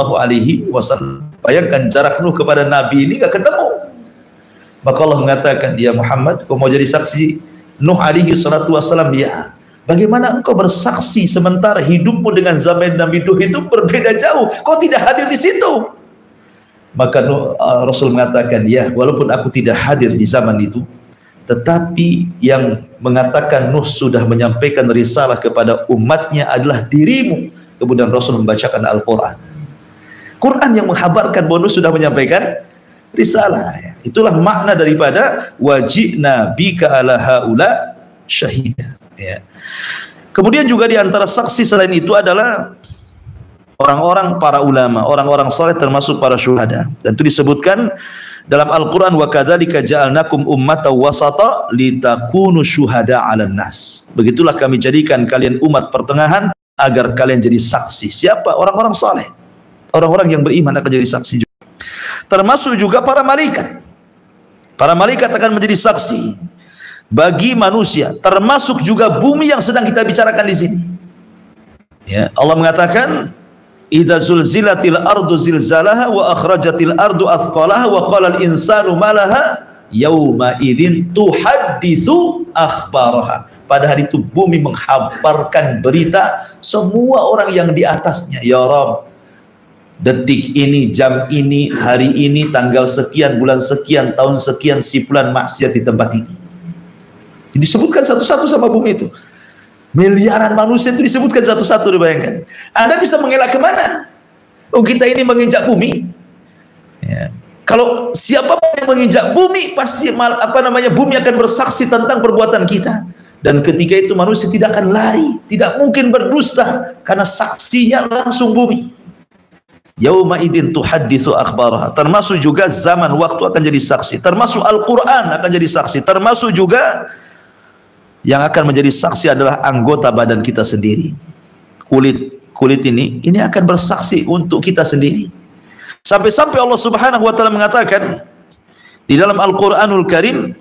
Bayangkan jarak Nuh kepada Nabi ini gak ketemu. Maka Allah mengatakan, ya Muhammad, kau mau jadi saksi Nuh alaihi salatu wassalam, ya. Bagaimana engkau bersaksi sementara hidupmu dengan zaman Nabi Nuh itu berbeda jauh, kau tidak hadir di situ? Maka Rasul mengatakan, ya, walaupun aku tidak hadir di zaman itu, tetapi yang mengatakan Nuh sudah menyampaikan risalah kepada umatnya adalah dirimu. Kemudian Rasul membacakan Al-Quran. Quran yang menghabarkan bahwa Nuh sudah menyampaikan risalah. Itulah makna daripada wajibna bika ala haula syahida. Ya. Kemudian juga di antara saksi selain itu adalah orang-orang para ulama, orang-orang saleh termasuk para syuhada. Dan itu disebutkan dalam Al-Quran, wa kadzalika ja'alnakum ummatan wasata litakunu syuhada 'alan nas. Begitulah kami jadikan kalian umat pertengahan agar kalian jadi saksi. Siapa? Orang-orang saleh. Orang-orang yang beriman akan jadi saksi juga. Termasuk juga para malaikat. Para malaikat akan menjadi saksi bagi manusia, termasuk juga bumi yang sedang kita bicarakan di sini. Ya, Allah mengatakan, idza zulzilatil ardu zilzalaha wa akhrajatil ardu athqalaha wa qala al insanu ma laha yauma idzin tuhadditsu akhbaraha. Pada hari itu bumi menghabarkan berita semua orang yang di atasnya. Ya Rabb, detik ini, jam ini, hari ini, tanggal sekian, bulan sekian, tahun sekian, si fulan maksiat di tempat ini. Disebutkan satu-satu sama bumi itu. Miliaran manusia itu disebutkan satu-satu, dibayangkan. Anda bisa mengelak kemana? Oh, kita ini menginjak bumi. Ya. Kalau siapapun yang menginjak bumi, pasti bumi akan bersaksi tentang perbuatan kita. Dan ketika itu manusia tidak akan lari, tidak mungkin berdusta, karena saksinya langsung bumi. Yauma idzin tuhadditsu akhbaraha. Termasuk juga zaman waktu akan jadi saksi. Termasuk Al-Quran akan jadi saksi. Termasuk juga yang akan menjadi saksi adalah anggota badan kita sendiri. Kulit ini akan bersaksi untuk kita sendiri. Sampai-sampai Allah Subhanahu wa taala mengatakan di dalam Al-Qur'anul Karim,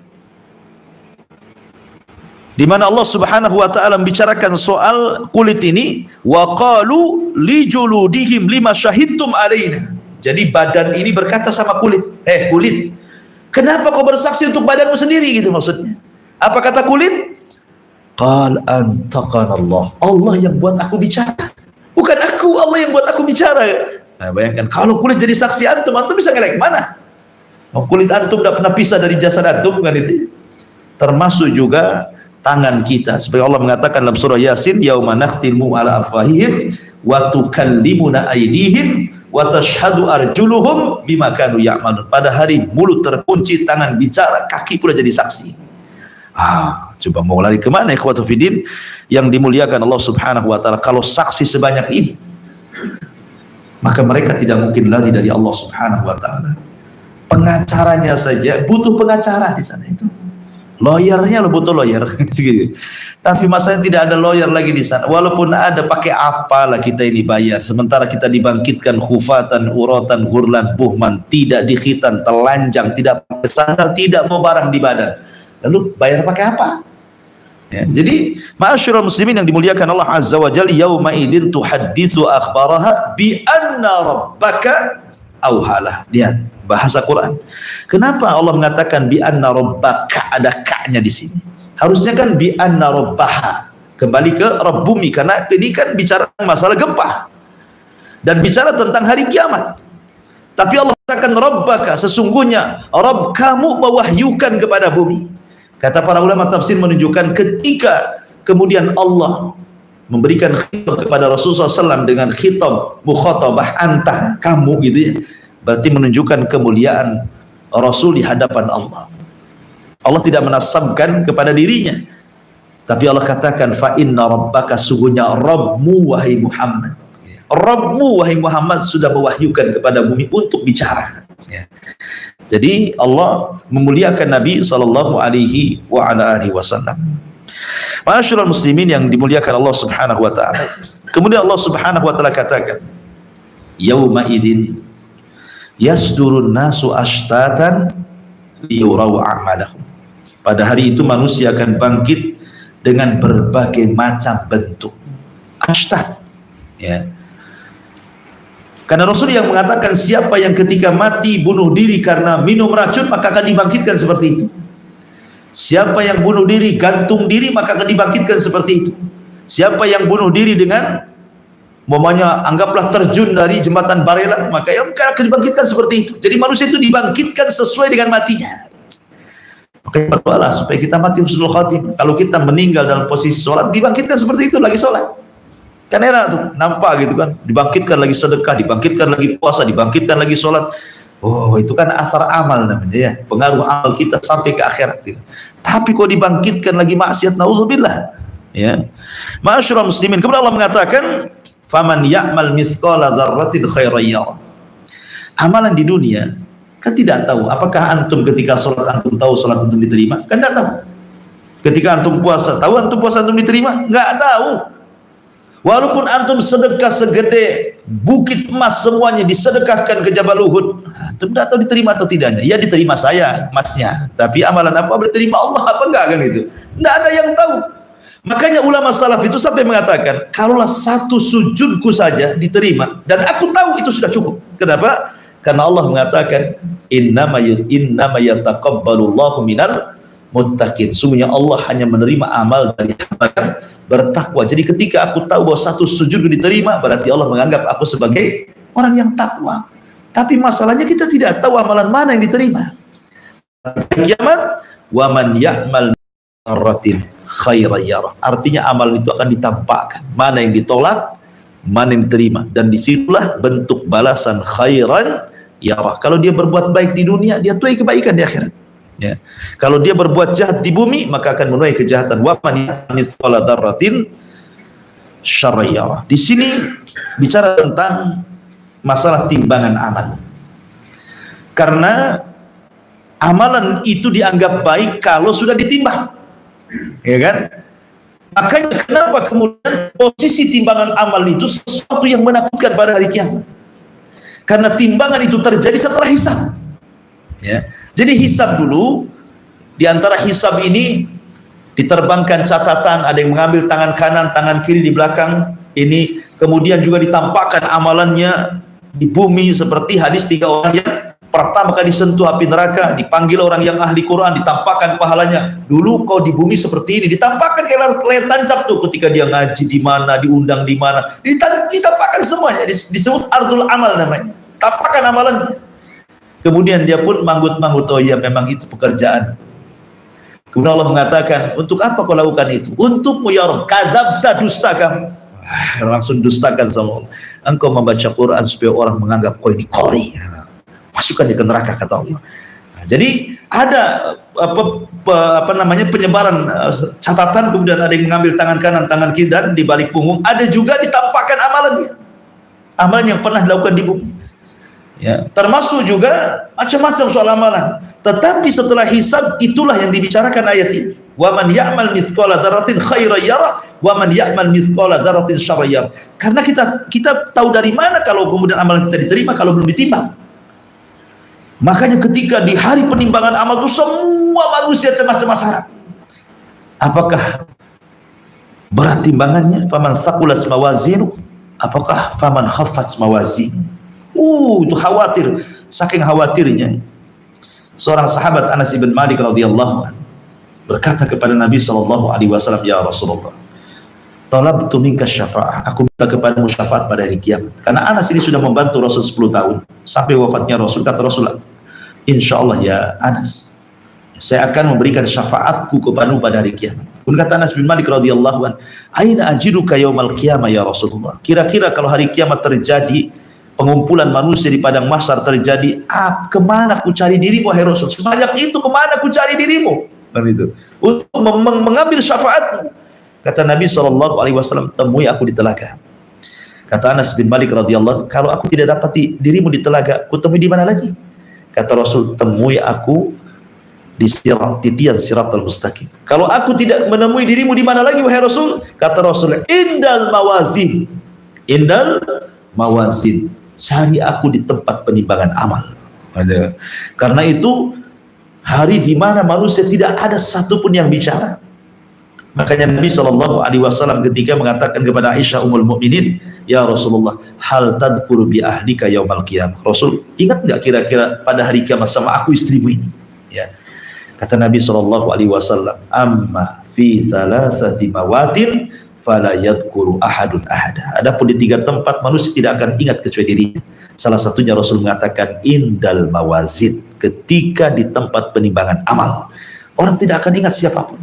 di mana Allah Subhanahu wa taala membicarakan soal kulit ini, wa qalu li juludihim lima syahidtum alaina. Jadi badan ini berkata sama kulit, kulit, kenapa kau bersaksi untuk badanmu sendiri, gitu maksudnya. Apa kata kulit? Qal antaqana Allah. Allah yang buat aku bicara, bukan aku. Allah yang buat aku bicara. Nah, bayangkan kalau kulit jadi saksi antum bisa ngelak mana? Kulit antum tidak pernah pisah dari jasad antum, kan itu. Termasuk juga tangan kita, seperti Allah mengatakan dalam surah Yasin, yauma nakhtimu ala afwahihim wa tukallimuna aydihim wa tashhadu arjuluhum bima kanu ya'malun. Pada hari mulut terkunci, tangan bicara, kaki pula jadi saksi. Coba mau lari kemana, ikhwatu fiddin yang dimuliakan Allah Subhanahu wa taala? Kalau saksi sebanyak ini, maka mereka tidak mungkin lari dari Allah Subhanahu wa taala. Pengacaranya saja butuh pengacara di sana itu. Lawyernya lo butuh lawyer. Tapi masalahnya tidak ada lawyer lagi di sana. Walaupun ada, pakai apalah kita ini bayar? Sementara kita dibangkitkan khufatan, uratan, hurlan, buhman, tidak dikhitan, telanjang, tidak pakai sandal, tidak mau barang di badan. Lalu bayar pakai apa? Ya, jadi ma'asyiral muslimin yang dimuliakan Allah Azza wa Jalla, yauma idzin tuhadditsu akhbaraha bi anna rabbaka auhalah. Lihat bahasa Quran. Kenapa Allah mengatakan bi anna rabbaka, ada ka-nya di sini? Harusnya kan bi anna rabbaha, kembali ke Rabb bumi, karena ini kan bicara masalah gempa dan bicara tentang hari kiamat. Tapi Allah katakan rabbaka, sesungguhnya Rabb kamu mewahyukan kepada bumi. Kata para ulama tafsir menunjukkan ketika kemudian Allah memberikan khitab kepada Rasulullah SAW dengan khitab mukhatabah, anta, kamu, gitu ya, berarti menunjukkan kemuliaan Rasul di hadapan Allah. Allah tidak menasabkan kepada dirinya, tapi Allah katakan fa inna rabbaka, sungguhnya Rabbmu wahai Muhammad, Rabbmu wahai Muhammad sudah mewahyukan kepada bumi untuk bicara. Ya. Jadi Allah memuliakan Nabi sallallahu alaihi wa ala alihi wasallam. Ma'asyiral muslimin yang dimuliakan Allah Subhanahu wa taala. Kemudian Allah Subhanahu wa taala katakan, yauma idzin yasdurun nasu ashtatan liyuraw a'malahum. Pada hari itu manusia akan bangkit dengan berbagai macam bentuk. Ashtat, ya. Karena Rasul yang mengatakan siapa yang ketika mati bunuh diri karena minum racun, maka akan dibangkitkan seperti itu. Siapa yang bunuh diri, gantung diri, maka akan dibangkitkan seperti itu. Siapa yang bunuh diri dengan anggaplah terjun dari jembatan Barelang, maka ya akan dibangkitkan seperti itu. Jadi manusia itu dibangkitkan sesuai dengan matinya. Oke, berdoalah supaya kita mati husnul khatimah. Kalau kita meninggal dalam posisi sholat, dibangkitkan seperti itu lagi sholat. Kan enak tuh, nampak gitu kan. Dibangkitkan lagi sedekah, dibangkitkan lagi puasa, dibangkitkan lagi sholat. Oh, itu kan asar amal namanya ya. Pengaruh amal kita sampai ke akhirat gitu. Tapi kok dibangkitkan lagi maksiat, naudzubillah. Ya. Ma'asyiral muslimin, kemudian Allah mengatakan, "Faman ya'mal mithqala dzarratin khairan yarah." Amalan di dunia kan tidak tahu apakah antum ketika sholat antum tahu sholat antum diterima, kan tidak tahu. Ketika antum puasa, tahu antum puasa antum diterima? Nggak tahu. Walaupun antum sedekah segede bukit emas semuanya disedekahkan ke Jabal Uhud, antum tidak tahu diterima atau tidaknya. Ya diterima saya emasnya, tapi amalan apa diterima Allah apa enggak kan itu? Tidak ada yang tahu. Makanya ulama salaf itu sampai mengatakan, kalaulah satu sujudku saja diterima dan aku tahu itu sudah cukup. Kenapa? Karena Allah mengatakan, innama yataqabbalullahu minal muttaqin. Sungguhnya Allah hanya menerima amal dari hamba yang bertakwa. Jadi ketika aku tahu bahwa satu sujud diterima, berarti Allah menganggap aku sebagai orang yang takwa. Tapi masalahnya kita tidak tahu amalan mana yang diterima. Kiamat, wa man ya'mal dzarratin khairan yarah. Artinya amal itu akan ditampakkan. Mana yang ditolak, mana yang diterima. Dan disitulah bentuk balasan khairan yarah. Kalau dia berbuat baik di dunia, dia tuai kebaikan di akhirat. Ya. Kalau dia berbuat jahat di bumi, maka akan menuai kejahatan. Wa man mithqala dzarratin syarran yarah. Di sini bicara tentang masalah timbangan amal. Karena amalan itu dianggap baik kalau sudah ditimbang. Ya kan? Makanya kenapa kemudian posisi timbangan amal itu sesuatu yang menakutkan pada hari kiamat? Karena timbangan itu terjadi setelah hisab. Ya. Jadi hisab dulu, di antara hisab ini diterbangkan catatan, ada yang mengambil tangan kanan, tangan kiri di belakang ini, kemudian juga ditampakkan amalannya di bumi seperti hadis 3 orang yang pertama kali disentuh api neraka, dipanggil orang yang ahli Quran, ditampakkan pahalanya. Dulu kau di bumi seperti ini, ditampakkan kayak layar tancap tuh ketika dia ngaji di mana, diundang di mana, ditampakkan semuanya, disebut ardul amal namanya, tampakkan amalannya. Kemudian dia pun manggut-manggut, oh iya memang itu pekerjaan. Kemudian Allah mengatakan, untuk apa kau lakukan itu? Untukmu ya Rabb, kadzabta, dusta kamu. Langsung dustakan sama Allah. Engkau membaca Quran supaya orang menganggap kau ini qori. Masukkan dia ke neraka, kata Allah. Nah, jadi ada penyebaran catatan, kemudian ada yang mengambil tangan kanan, tangan kiri, dan di balik punggung ada juga ditampakkan amalannya. Amalan yang pernah dilakukan di bumi. Ya, termasuk juga macam-macam soal amalan. Tetapi setelah hisab, itulah yang dibicarakan ayat ini. Wa man ya'mal mithqala dzarratin khairan yarah wa man ya'mal mithqala dzarratin syarran yarah. Karena kita tahu dari mana kalau kemudian amalan kita diterima kalau belum ditimbang. Makanya ketika di hari penimbangan amal itu semua manusia cemas-cemas harap. Apakah berat timbangannya? Faman thaqulat mawazinu, apakah faman khaffat mawazinu? Itu khawatir, saking khawatirnya. Seorang sahabat Anas bin Malik radhiyallahu anhu berkata kepada Nabi SAW, ya Rasulullah, talabtu minka syafa'ah, aku minta kepadamu syafaat pada hari kiamat. Karena Anas ini sudah membantu Rasul 10 tahun sampai wafatnya Rasul. Kata Rasulullah, insyaallah ya Anas, saya akan memberikan syafaatku kepadamu pada hari kiamat. Kemudian kata Anas bin Malik radhiyallahu anhu, aina ajiduka yaumal qiyamah ya Rasulullah. Kira-kira kalau hari kiamat terjadi, pengumpulan manusia di padang mahsyar terjadi, kemana aku cari dirimu wahai Rasul? Sebanyak itu kemana aku cari dirimu? Dan itu untuk mengambil syafaatmu. Kata Nabi SAW, temui aku di telaga. Kata Anas bin Malik radhiyallahu, kalau aku tidak dapati dirimu di telaga, aku temui di mana lagi? Kata Rasul, temui aku di titian siratal mustaqim. Kalau aku tidak menemui dirimu di mana lagi wahai Rasul? Kata Rasul, indal mawazin. Indal mawazin. Cari aku di tempat penimbangan amal. Karena itu hari di mana manusia tidak ada satupun yang bicara. Makanya Nabi SAW ketika mengatakan kepada Aisyah Ummul Mukminin, ya Rasulullah, hal tadhkuru bi ahlika yaumal qiyamah. Rasul, ingat nggak kira-kira pada hari kiamat sama aku istrimu ini? Ya. Kata Nabi SAW, amma fi thalathati mawatin fala yadhkuru ahadun ahada. Adapun di 3 tempat manusia tidak akan ingat kecuali dirinya. Salah satunya Rasul mengatakan indal mawazin, ketika di tempat penimbangan amal. Orang tidak akan ingat siapapun.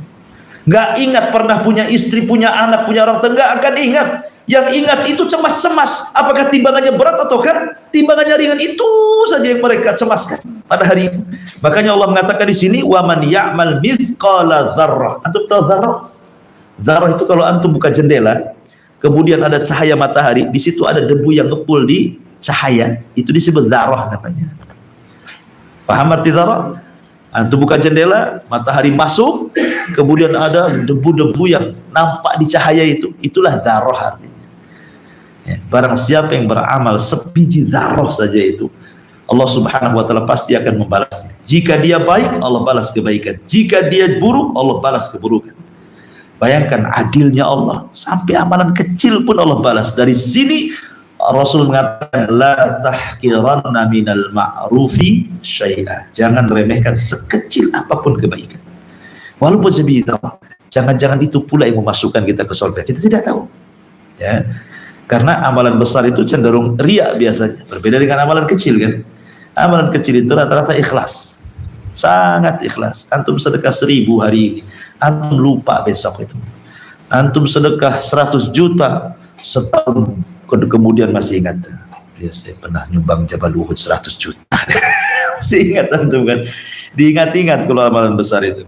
Nggak ingat pernah punya istri, punya anak, punya orang tua, nggak akan ingat. Yang ingat itu cemas-cemas, apakah timbangannya berat ataukah timbangannya ringan, itu saja yang mereka cemaskan pada hari itu. Makanya Allah mengatakan di sini, wa man ya'mal mithqala dzarrah. Antum tahu dzarrah? Dzarrah itu kalau antum buka jendela, kemudian ada cahaya matahari, di situ ada debu yang ngepul di cahaya, itu disebut dzarrah namanya. Paham arti dzarrah? Antum buka jendela, matahari masuk, kemudian ada debu-debu yang nampak di cahaya itu, itulah dzarrah artinya. Ya, barang siapa yang beramal sebiji dzarrah saja itu, Allah Subhanahu wa taala pasti akan membalasnya. Jika dia baik, Allah balas kebaikan. Jika dia buruk, Allah balas keburukan. Bayangkan adilnya Allah, sampai amalan kecil pun Allah balas. Dari sini Rasul mengatakan, la tahqiranna minal ma'rufi syai'a. Jangan remehkan sekecil apapun kebaikan, walaupun sebiji dzarrah. Jangan-jangan itu pula yang memasukkan kita ke surga, kita tidak tahu. Ya. Karena amalan besar itu cenderung riya biasanya, berbeda dengan amalan kecil kan. Amalan kecil itu rata-rata ikhlas, sangat ikhlas. Antum sedekah 1000 hari ini, antum lupa besok itu. Antum sedekah 100 juta setahun, kemudian masih ingat, ya, saya pernah nyumbang Jabal Uhud 100 juta. Masih ingat antum kan? Diingat-ingat kalau amalan besar itu.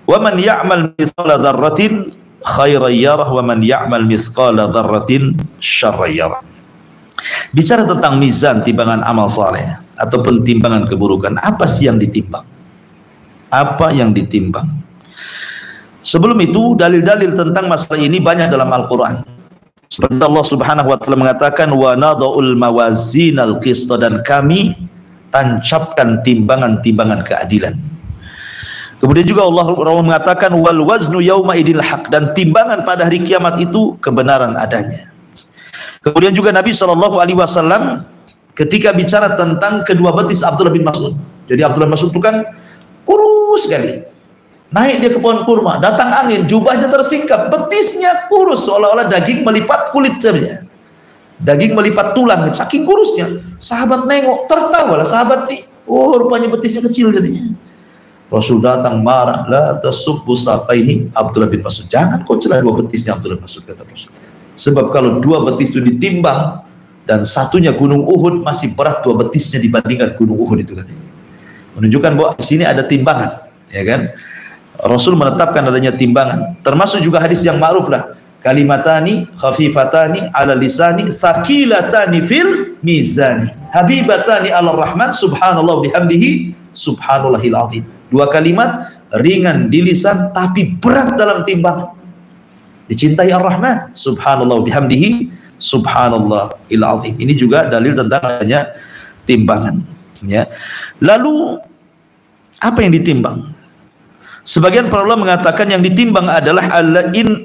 Wa man ya'mal mithqala dzarratin khairan yarah wa man ya'mal mithqala dzarratin syarran yarah. Bicara tentang mizan, timbangan amal saleh ataupun timbangan keburukan, apa sih yang ditimbang? Apa yang ditimbang? Sebelum itu, dalil-dalil tentang masalah ini banyak dalam Al-Quran. Seperti Allah Subhanahu wa taala mengatakan, wa nada'ul mawazinal qista, dan kami tancapkan timbangan-timbangan keadilan. Kemudian juga Allah mengatakan, wal waznu yauma idil haq, dan timbangan pada hari kiamat itu kebenaran adanya. Kemudian juga Nabi SAW ketika bicara tentang kedua betis Abdullah bin Mas'ud. Jadi Abdullah bin Mas'ud itu kan kurus sekali. Naik dia ke pohon kurma, datang angin, jubahnya tersingkap, betisnya kurus, seolah-olah daging melipat kulit saja. Daging melipat tulang, saking kurusnya. Sahabat nengok, tertawalah sahabat, oh rupanya betisnya kecil katanya. Rasul datang marah, la tasubbu saqaihi Abdullah bin Mas'ud. Jangan kau celah dua betisnya Abdullah bin Mas'ud, kata Rasul. Sebab kalau dua betis itu ditimbang dan satunya gunung Uhud, masih berat dua betisnya dibandingkan gunung Uhud itu, katanya. Menunjukkan bahwa di sini ada timbangan, ya kan? Rasul menetapkan adanya timbangan. Termasuk juga hadis yang ma'ruf lah, kalimatani khafifatani ala lisani thaqilatani fil mizani habibatani ala rahman subhanallah bihamdihi subhanallahil azim. Dua kalimat ringan di lisan tapi berat dalam timbangan, dicintai ar-Rahman subhanallah bihamdihi subhanallahil azim. Ini juga dalil tentang adanya timbangan, ya. Lalu apa yang ditimbang? Sebagian para ulama mengatakan yang ditimbang adalah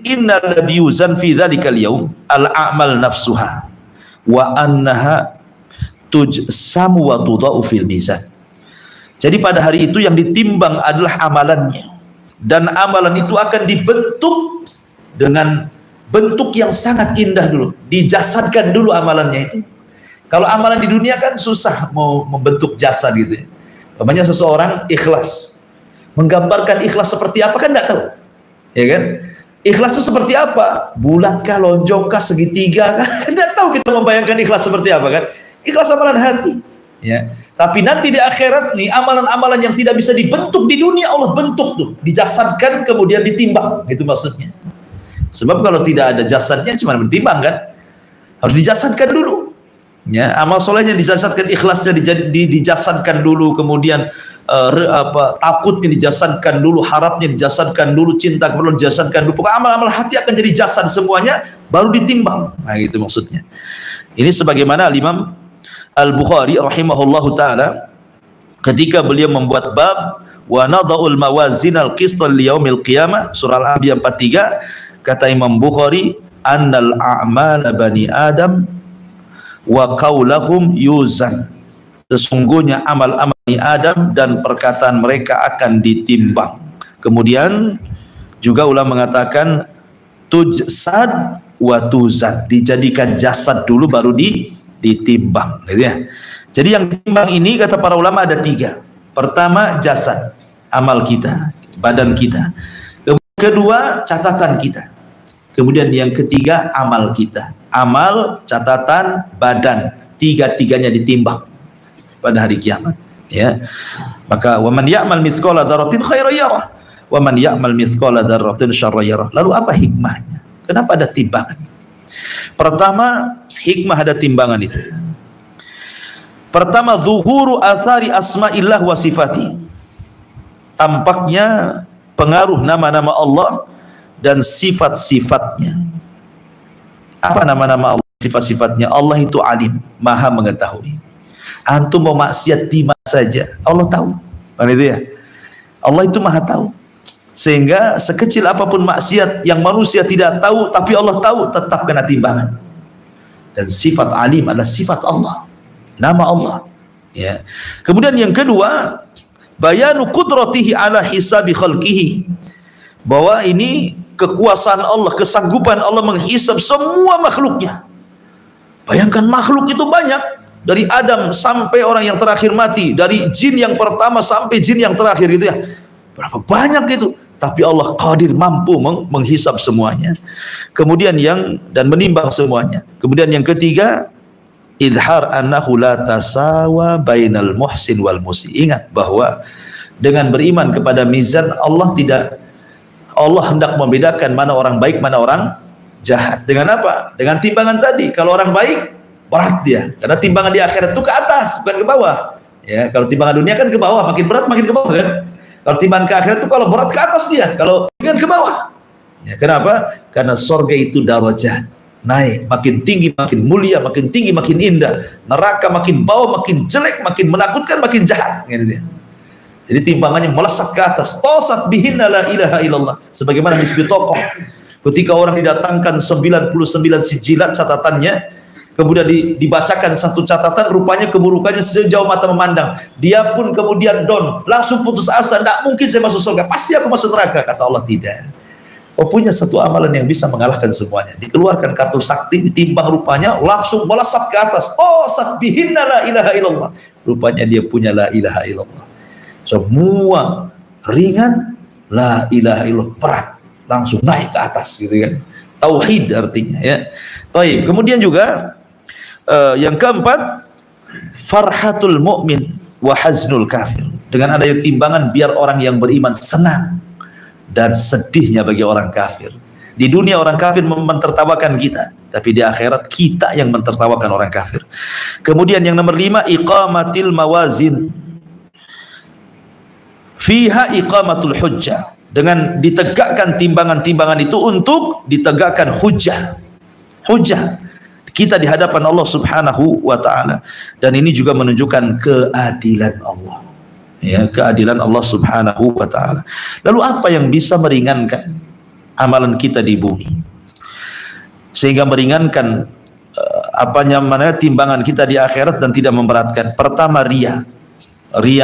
innal ladzi yuzan fi dzalikal yaum al-a'mal nafsuha wa annaha tujsamu wa tudau fil mizan. Jadi pada hari itu yang ditimbang adalah amalannya, dan amalan itu akan dibentuk dengan bentuk yang sangat indah dulu, dijasadkan dulu amalannya itu. Kalau amalan di dunia kan susah mau membentuk jasad gitu ya. Namanya seseorang ikhlas, menggambarkan ikhlas seperti apa kan tidak tahu, ya kan? Ikhlas itu seperti apa? Bulatkah, lonjongkah, segitiga kah? Kan tidak tahu kita membayangkan ikhlas seperti apa kan? Ikhlas amalan hati, ya. Tapi nanti di akhirat nih, amalan-amalan yang tidak bisa dibentuk di dunia Allah bentuk tuh, dijasadkan kemudian ditimbang, gitu maksudnya. Sebab kalau tidak ada jasadnya cuma bertimbang kan? Harus dijasadkan dulu. Ya, amal solehnya dijasadkan, ikhlasnya dijasadkan dulu, kemudian takutnya dijasadkan dulu, harapnya dijasadkan dulu, cinta kepada dijasadkan dulu. Pokoknya amal-amal hati akan jadi jasad semuanya, baru ditimbang. Nah, gitu maksudnya. Ini sebagaimana Imam Al-Bukhari rahimahullahu taala ketika beliau membuat bab wa nada'ul mawazinal qista liyaumil qiyamah, surah Al-Anbiya 43, kata Imam Bukhari, annal a'mal bani Adam wa qaulahum yuzan. sesungguhnya amal-amal Bani Adam dan perkataan mereka akan ditimbang. Kemudian juga ulama mengatakan tujsad wa tuzan, dijadikan jasad dulu baru ditimbang, gitu ya. Jadi yang ditimbang ini kata para ulama ada 3. Pertama jasad, amal kita, badan kita. Kedua catatan kita. Kemudian yang ketiga amal kita. Amal, catatan, badan, tiga-tiganya ditimbang pada hari kiamat, ya. Maka wa man ya'mal mithqala dzarratin khairan yarah wa man ya'mal mithqala dzarratin syarran yarah. Lalu apa hikmahnya? Kenapa ada timbangan? Pertama, hikmah ada timbangan itu. Pertama, zuhuru athari asma'illah wa sifati. Tampaknya pengaruh nama-nama Allah dan sifat-sifatnya. Apa nama-nama Allah, sifat-sifatnya? Allah itu alim, maha mengetahui. Antum mau maksiat di mana saja, Allah tahu. Kan itu ya? Allah itu maha tahu. Sehingga sekecil apapun maksiat yang manusia tidak tahu tapi Allah tahu, tetap kena timbangan. Dan sifat alim adalah sifat Allah, nama Allah, ya. Kemudian yang kedua, bayanu qudratihi ala hisabi khalqihi, bahwa ini kekuasaan Allah, kesanggupan Allah menghisab semua makhluknya. Bayangkan makhluk itu banyak, dari Adam sampai orang yang terakhir mati, dari jin yang pertama sampai jin yang terakhir, gitu ya. Berapa banyak itu, tapi Allah qadir, mampu menghisab semuanya. Kemudian dan menimbang semuanya. Kemudian yang ketiga, idhar annahu la tasawa bainal muhsin wal musi. Ingat bahwa dengan beriman kepada mizan Allah hendak membedakan mana orang baik, mana orang jahat. Dengan apa? Dengan timbangan tadi. Kalau orang baik, berat dia. Karena timbangan di akhirat itu ke atas, bukan ke bawah. Ya, kalau timbangan dunia kan ke bawah, makin berat makin ke bawah kan. Kalau timbangan ke akhirat itu kalau berat ke atas dia, kalau kan ke bawah. Ya, kenapa? Karena surga itu darajat, naik, makin tinggi makin mulia, makin tinggi makin indah. Neraka makin bawah makin jelek, makin menakutkan, makin jahat. Gitu dia. Jadi timbangannya melesat ke atas. Tosat bihinna la ilaha illallah. Sebagaimana Hizbi Tokoh, ketika orang didatangkan 99 sijilat catatannya, kemudian dibacakan satu catatan, rupanya keburukannya sejauh mata memandang. Dia pun kemudian down, langsung putus asa. Tidak mungkin saya masuk surga, pasti aku masuk neraka. Kata Allah, tidak. Kau punya satu amalan yang bisa mengalahkan semuanya. Dikeluarkan kartu sakti, ditimbang, rupanya langsung melesat ke atas. Tosat bihinna la ilaha illallah. Rupanya dia punya la ilaha illallah. Semua ringan, la ilaha illallah berat, langsung naik ke atas, gitu kan. Tauhid artinya, ya. Baik. Kemudian juga yang keempat, farhatul mu'min wa haznul kafir. Dengan adanya timbangan, biar orang yang beriman senang dan sedihnya bagi orang kafir. Di dunia orang kafir mentertawakan kita, tapi di akhirat kita yang mentertawakan orang kafir. Kemudian yang nomor 5, iqamatil mawazin fiha iqamatul hujjah. Dengan ditegakkan timbangan-timbangan itu untuk ditegakkan hujjah kita di hadapan Allah Subhanahu wa ta'ala. Dan ini juga menunjukkan keadilan Allah, ya, keadilan Allah Subhanahu wa ta'ala. Lalu apa yang bisa meringankan amalan kita di bumi sehingga meringankan timbangan kita di akhirat dan tidak memberatkan? Pertama, riya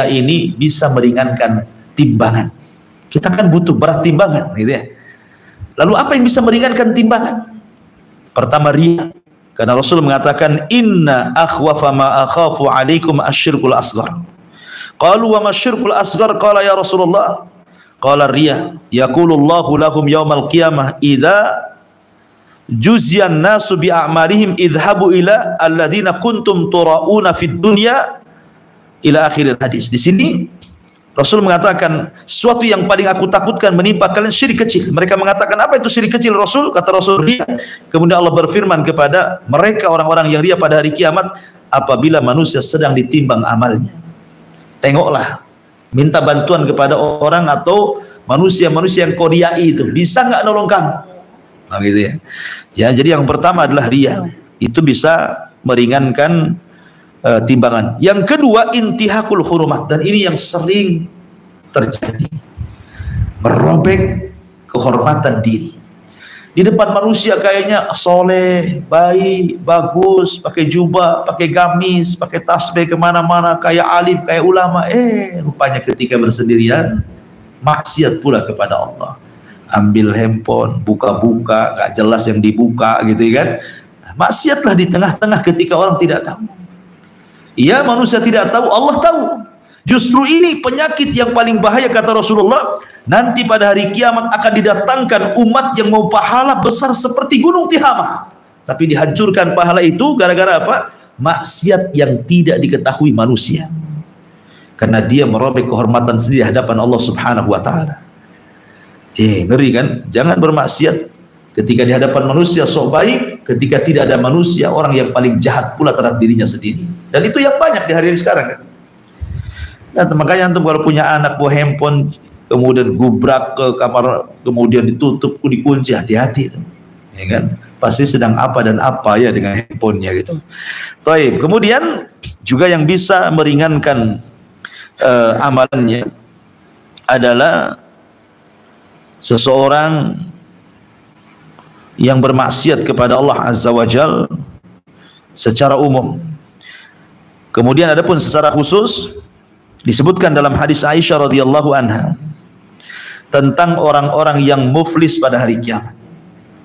ini bisa meringankan timbangan. Kita kan butuh berat timbangan, gitu ya. Lalu apa yang bisa meringankan timbangan? Pertama, riya. Karena Rasul mengatakan, inna akhwafa ma akhafu alaikum asyirkul asghar. Qalu wa masyirkul asghar? Qala ya Rasulullah. Qala riya. Yaqulullahu lahum yawmal qiyamah idza juzyan nasu bi a'malihim idhabu ila alladhina kuntum tura'una fid dunya ila akhir hadis. Di sini Rasul mengatakan, sesuatu yang paling aku takutkan menimpa kalian syirik kecil. Mereka mengatakan, apa itu syirik kecil Rasul? Kata Rasul, riya. Kemudian Allah berfirman kepada mereka, orang-orang yang riya pada hari kiamat, apabila manusia sedang ditimbang amalnya, tengoklah, minta bantuan kepada orang atau manusia-manusia yang kau riyai itu, bisa nggak nolong kamu? Nah, gitu ya. Ya, jadi yang pertama adalah riya. Itu bisa meringankan timbangan. Yang kedua, intihakul hurumat, dan ini yang sering terjadi, merobek kehormatan diri. Di depan manusia kayaknya soleh, baik, bagus, pakai jubah, pakai gamis, pakai tasbih kemana-mana, kayak alim, kayak ulama. Rupanya ketika bersendirian, maksiat pula kepada Allah. Ambil handphone, buka-buka, gak jelas yang dibuka gitu kan. Maksiatlah di tengah-tengah ketika orang tidak tahu. Iya, manusia tidak tahu, Allah tahu. Justru ini penyakit yang paling bahaya kata Rasulullah. Nanti pada hari kiamat akan didatangkan umat yang mau pahala besar seperti gunung Tihamah, tapi dihancurkan pahala itu gara-gara apa? Maksiat yang tidak diketahui manusia, karena dia merobek kehormatan sendiri di hadapan Allah Subhanahu wa taala. Ngeri kan? Jangan bermaksiat ketika di hadapan manusia sok baik, ketika tidak ada manusia orang yang paling jahat pula terhadap dirinya sendiri. Dan itu yang banyak di hari ini sekarang kan. Nah, makanya antum kalau punya anak bawa handphone kemudian gubrak ke kamar, kemudian ditutup, dikunci, hati-hati itu, ya kan? Pasti sedang apa dan apa ya dengan handphonenya gitu. Taib. Kemudian juga yang bisa meringankan amalannya adalah seseorang yang bermaksiat kepada Allah Azza wa Jal secara umum. Kemudian adapun secara khusus disebutkan dalam hadis Aisyah radhiyallahu anha tentang orang-orang yang muflis pada hari kiamat.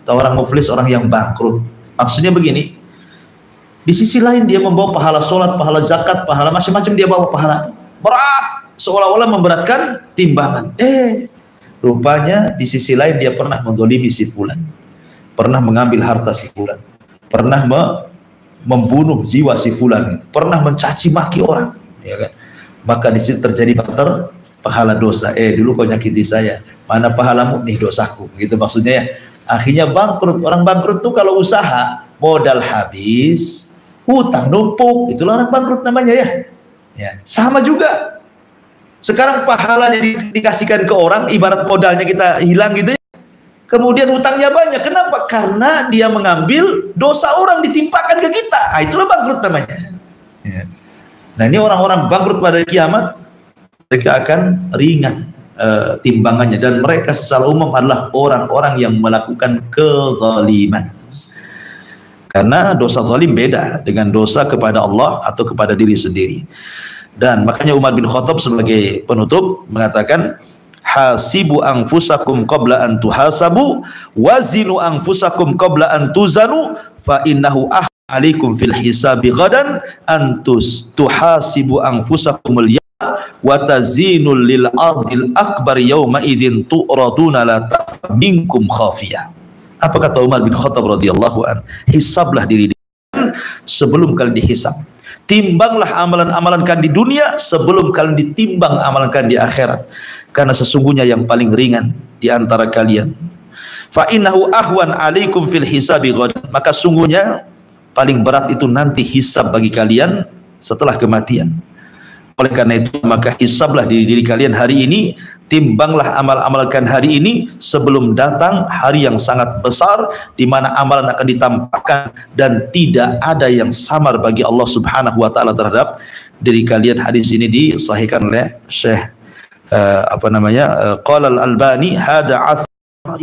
Atau orang muflis, orang yang bangkrut. Maksudnya begini, di sisi lain dia membawa pahala sholat, pahala zakat, pahala macam-macam, dia bawa pahala berat, seolah-olah memberatkan timbangan. Rupanya di sisi lain dia pernah mendolimi si fulan, pernah mengambil harta si fulan, pernah membunuh jiwa si fulan, pernah mencaci maki orang, ya kan? Maka di situ terjadi pahala dosa. Dulu kau nyakiti saya, mana pahalamu? Nih dosaku, gitu maksudnya ya. Akhirnya bangkrut. Orang bangkrut tuh kalau usaha modal habis, hutang numpuk, itulah orang bangkrut namanya ya. Sama juga sekarang pahalanya dikasihkan ke orang, ibarat modalnya kita hilang gitu ya. Kemudian hutangnya banyak. Kenapa? Karena dia mengambil dosa orang ditimpakan ke kita. Itulah bangkrut namanya ya. Nah, ini orang-orang bangkrut pada kiamat, mereka akan ringan timbangannya, dan mereka secara umum adalah orang-orang yang melakukan kezaliman. Karena dosa zalim beda dengan dosa kepada Allah atau kepada diri sendiri. Dan makanya Umar bin Khattab sebagai penutup mengatakan, hasibu anfusakum qabla an tuhasabu, wazinu anfusakum qabla an tuzanu, fa innahu alaikum fil hisabi ghadan antus tuhasibu anfusakumul wa tazinul lil ardil akbar yawma idzin tu'raduna la minkum khafiyah. Apa kata Umar bin Khattab radhiyallahu an? Hisablah diri sebelum kalian dihisab. Timbanglah amalan-amalan kalian di dunia sebelum kalian ditimbang amalan kalian di akhirat. Karena sesungguhnya yang paling ringan di antara kalian, fa innahu ahwan alaikum fil hisabi ghadan, maka sungguhnya paling berat itu nanti hisab bagi kalian setelah kematian. Oleh karena itu maka hisablah diri kalian hari ini, timbanglah amal-amal kalian hari ini sebelum datang hari yang sangat besar di mana amalan akan ditampakkan dan tidak ada yang samar bagi Allah Subhanahu wa taala terhadap diri kalian. Hadis ini disahihkan oleh Syekh qala al-Albani hada athar.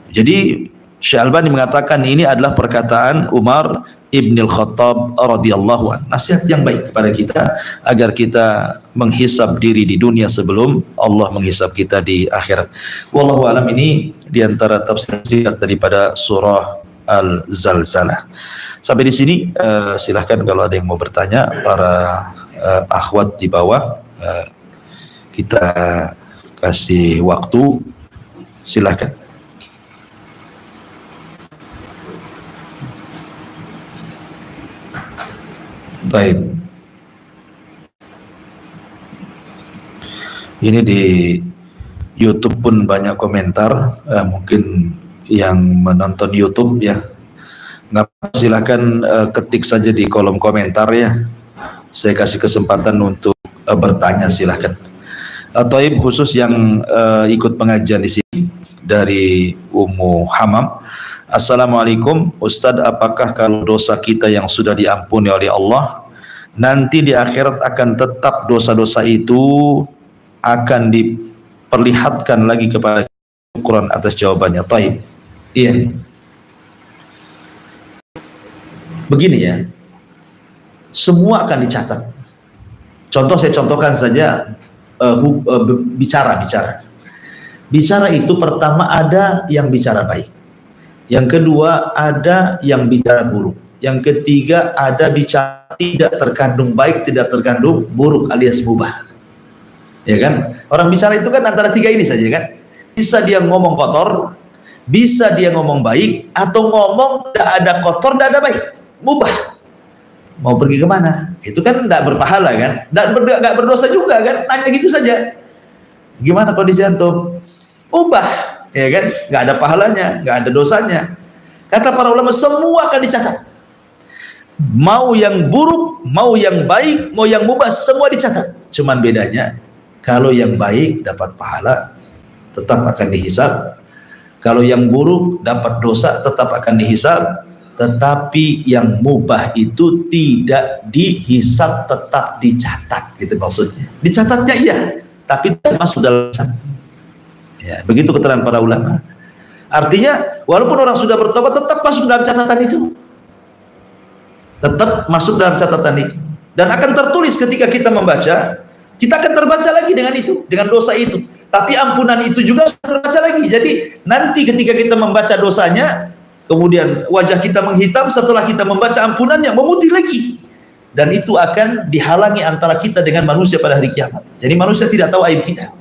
Jadi Syekh Albani mengatakan ini adalah perkataan Umar Ibnul Khattab radhiyallahu an. Nasihat yang baik kepada kita agar kita menghisab diri di dunia sebelum Allah menghisab kita di akhirat. Wallahu alam. Ini diantara tafsir singkat daripada surah Al-Zalzalah. Sampai di sini silahkan kalau ada yang mau bertanya, para akhwat di bawah, kita kasih waktu, silahkan. Baik. Ini di YouTube pun banyak komentar, mungkin yang menonton YouTube ya, nggak, silakan ketik saja di kolom komentar ya. Saya kasih kesempatan untuk bertanya, silahkan. Taib, khusus yang ikut pengajian di sini dari Ummu Hamam. Assalamualaikum Ustadz, apakah kalau dosa kita yang sudah diampuni oleh Allah, nanti di akhirat akan tetap dosa-dosa itu akan diperlihatkan lagi kepada Quran? Atas jawabannya. Taib. Iya. Begini ya, semua akan dicatat. Contoh, saya contohkan saja, bicara. Bicara itu pertama ada yang bicara baik, yang kedua ada yang bicara buruk, yang ketiga ada bicara tidak terkandung baik, tidak terkandung buruk alias mubah. Ya kan? Orang bicara itu kan antara tiga ini saja kan. Bisa dia ngomong kotor, bisa dia ngomong baik, atau ngomong tidak ada kotor, tidak ada baik, mubah. Mau pergi kemana? Itu kan tidak berpahala kan, tidak berdosa juga kan, hanya gitu saja. Gimana kondisi antum? Mubah, ya kan? Nggak ada pahalanya, nggak ada dosanya. Kata para ulama, semua akan dicatat. Mau yang buruk, mau yang baik, mau yang mubah, semua dicatat. Cuman bedanya, kalau yang baik dapat pahala, tetap akan dihisab. Kalau yang buruk dapat dosa, tetap akan dihisab. Tetapi yang mubah itu tidak dihisab, tetap dicatat, gitu maksudnya. Dicatatnya iya, tapi tidak masuk dalam hisab. Ya, begitu keterangan para ulama. Artinya, walaupun orang sudah bertobat, tetap masuk dalam catatan itu. Tetap masuk dalam catatan itu. Dan akan tertulis ketika kita membaca, kita akan terbaca lagi dengan itu, dengan dosa itu. Tapi ampunan itu juga terbaca lagi. Jadi nanti ketika kita membaca dosanya, kemudian wajah kita menghitam, setelah kita membaca ampunannya memutih lagi, dan itu akan dihalangi antara kita dengan manusia pada hari kiamat. Jadi manusia tidak tahu aib kita.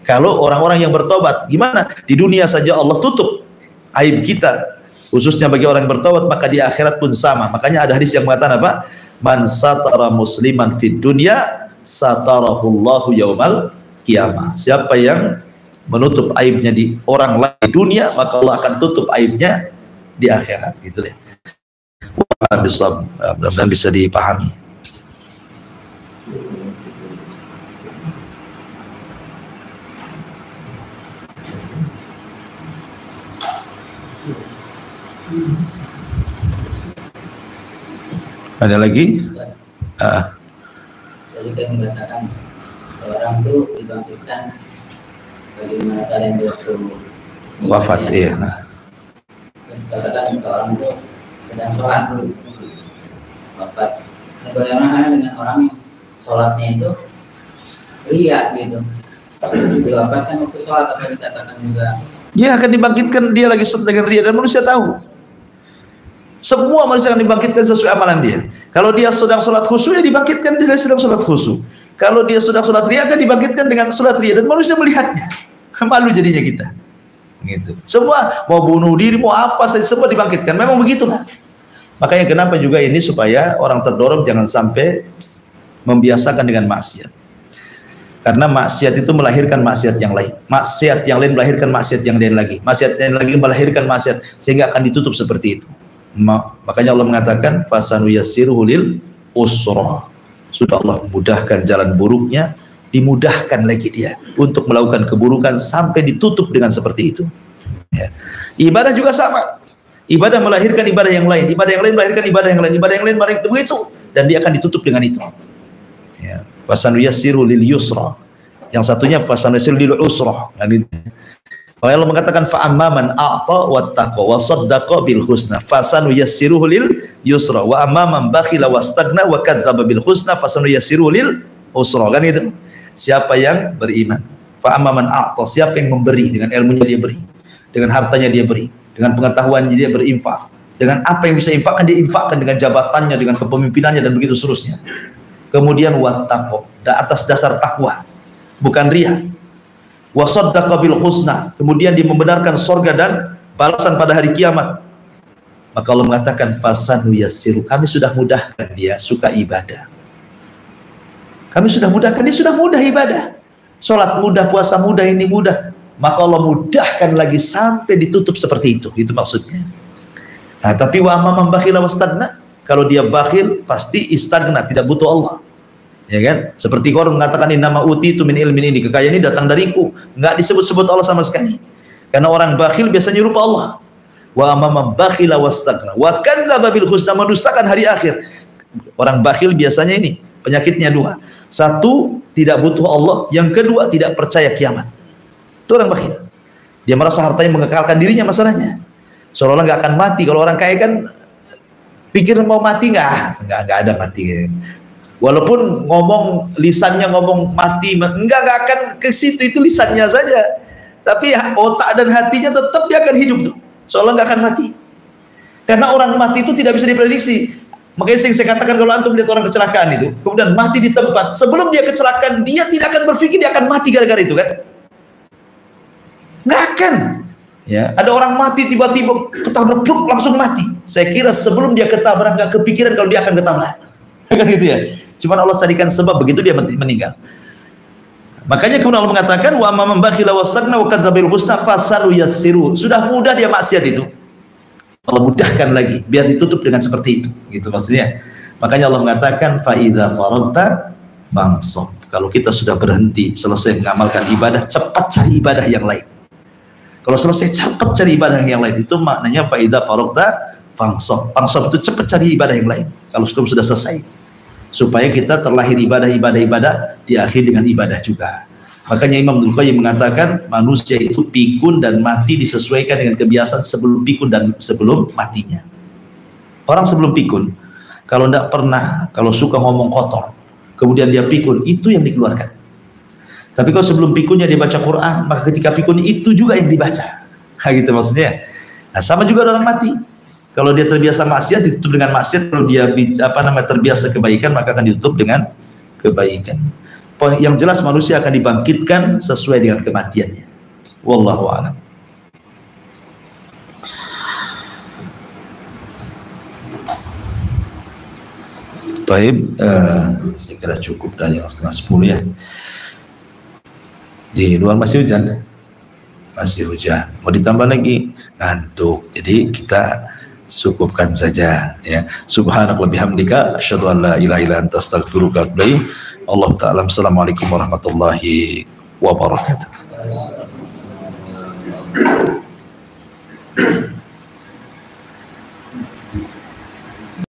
Kalau orang-orang yang bertobat, gimana? Di dunia saja Allah tutup aib kita, khususnya bagi orang yang bertobat, maka di akhirat pun sama. Makanya ada hadis yang mengatakan apa? Man satara musliman fid dunya satarahullahu yaumal qiyamah. Siapa yang menutup aibnya di orang lain di dunia, maka Allah akan tutup aibnya di akhirat, gitu deh. Mudah-mudahan bisa dipahami. Ada lagi? Jadi kan mengatakan seorang itu dibangkitkan bagaimana kalian waktu wafat, iya. Katakan seorang itu sedang sholat wafat. Bagaimana dengan orang yang sholatnya itu ria gitu, diwafatkan waktu sholat, apa dikatakan juga? Ya, akan dibangkitkan dia lagi sholat dengan ria, dan manusia tahu. Semua manusia akan dibangkitkan sesuai amalan dia. Kalau dia sedang sholat khusyuk, ya dibangkitkan dia sedang sholat khusyuk. Kalau dia sedang sholat ria, akan dibangkitkan dengan sholat ria, dan manusia melihatnya. Malu jadinya kita. Gitu. Semua mau bunuh diri, mau apa saja, semua dibangkitkan. Memang begitulah. Makanya kenapa juga ini, supaya orang terdorong jangan sampai membiasakan dengan maksiat. Karena maksiat itu melahirkan maksiat yang lain. Maksiat yang lain melahirkan maksiat yang lain lagi. Maksiat yang lagi melahirkan maksiat, sehingga akan ditutup seperti itu. Makanya Allah mengatakan fasanu yassiruhu lil usra. Sudah Allah mudahkan jalan buruknya, dimudahkan lagi dia untuk melakukan keburukan sampai ditutup dengan seperti itu. Ya. Ibadah juga sama. Ibadah melahirkan ibadah yang lain, ibadah yang lain melahirkan ibadah yang lain, ibadah yang lain melahirkan begitu, dan dia akan ditutup dengan itu. Ya. Fasanu yassiru lil yusra. Yang satunya fasanu yassiru lil usra. Allah mengatakan fa amman a'ta wattaqa wa saddaqa bil husna fasanu yassiruhu lil yusra wa amman bakhila wastaghna wa kadzdzaba bil husna fasanu yassiruhu lil usra. Kan itu. Siapa yang beriman, fa amman a'ta, siapa yang memberi, dengan ilmunya dia beri, dengan hartanya dia beri, dengan pengetahuannya dia berinfak, dengan apa yang bisa infakkan dia infakkan, dengan jabatannya, dengan kepemimpinannya, dan begitu seterusnya. Kemudian wattaqo, atas dasar takwa, bukan riya. Wa saddaqa bil husna, kemudian dia membenarkan surga dan balasan pada hari kiamat. Maka Allah mengatakan fasanu yassiru, kami sudah mudahkan dia suka ibadah. Kami sudah mudahkan dia, sudah mudah ibadah. Salat mudah, puasa mudah, ini mudah. Maka Allah mudahkan lagi sampai ditutup seperti itu. Itu maksudnya. Nah, tapi wa amman bakhila wastagna, kalau dia bakhil pasti istagna, tidak butuh Allah. Ya kan? Seperti Qarun mengatakan innama utitu min ilmin, ini kekayaan ini datang dariku, enggak disebut-sebut Allah sama sekali. Karena orang bakhil biasanya lupa Allah. Wa amman bakhila wastagna wa kadzdzaba bil husna, mendustakan hari akhir. Orang bakhil biasanya ini penyakitnya dua. Satu, tidak butuh Allah, yang kedua tidak percaya kiamat. Itu orang bakhil. Dia merasa hartanya mengekalkan dirinya, masalahnya. seolah-olah nggak akan mati. Kalau orang kaya kan pikir mau mati, nggak ada mati. Walaupun ngomong lisannya ngomong mati, nggak akan ke situ, itu lisannya saja. Tapi otak dan hatinya tetap dia akan hidup tuh, seolah nggak akan mati. Karena orang mati itu tidak bisa diprediksi. Makanya saya katakan kalau antum lihat orang kecelakaan itu, kemudian mati di tempat, sebelum dia kecelakaan dia tidak akan berpikir dia akan mati gara-gara itu kan? Nggak akan. Ya, ada orang mati tiba-tiba ketabrak truk langsung mati. Saya kira sebelum dia ketabrak nggak kepikiran kalau dia akan ketabrak. Kan gitu ya. Cuman Allah carikan sebab begitu dia meninggal. Makanya kemudian Allah mengatakan wa amman bakhila wastaghna wa kadzabil husna fasalu yassiru. Sudah mudah dia maksiat itu, Allah mudahkan lagi biar ditutup dengan seperti itu, gitu maksudnya. Makanya Allah mengatakan fa idza faragta fansab. Kalau kita sudah berhenti selesai mengamalkan ibadah, cepat cari ibadah yang lain. Kalau selesai cepat cari ibadah yang lain, itu maknanya fa idza faragta fansab. Fansab itu cepat cari ibadah yang lain. Kalau sudah selesai, supaya kita terlahir ibadah diakhiri dengan ibadah juga. Makanya Imam Ibnu Qayyim mengatakan manusia itu pikun dan mati disesuaikan dengan kebiasaan sebelum pikun dan sebelum matinya. Orang sebelum pikun, kalau tidak pernah, kalau suka ngomong kotor, kemudian dia pikun, itu yang dikeluarkan. Tapi kalau sebelum pikunnya dia baca Quran, maka ketika pikun itu juga yang dibaca. Nah, gitu maksudnya. Nah, sama juga dalam mati. Kalau dia terbiasa maksiat, ditutup dengan maksiat. Kalau dia terbiasa kebaikan, maka akan ditutup dengan kebaikan. Yang jelas manusia akan dibangkitkan sesuai dengan kematiannya. Wallahu a'lam. Taib, saya kira cukup dari setengah 10 ya. Di luar masih hujan, Mau ditambah lagi ngantuk. Jadi kita cukupkan saja ya. Subhanallah bihamdika asyhadu an la ilaha illa anta astaghfiruka wa atubu ilaik. Allah ta'ala. Assalamualaikum warahmatullahi wabarakatuh.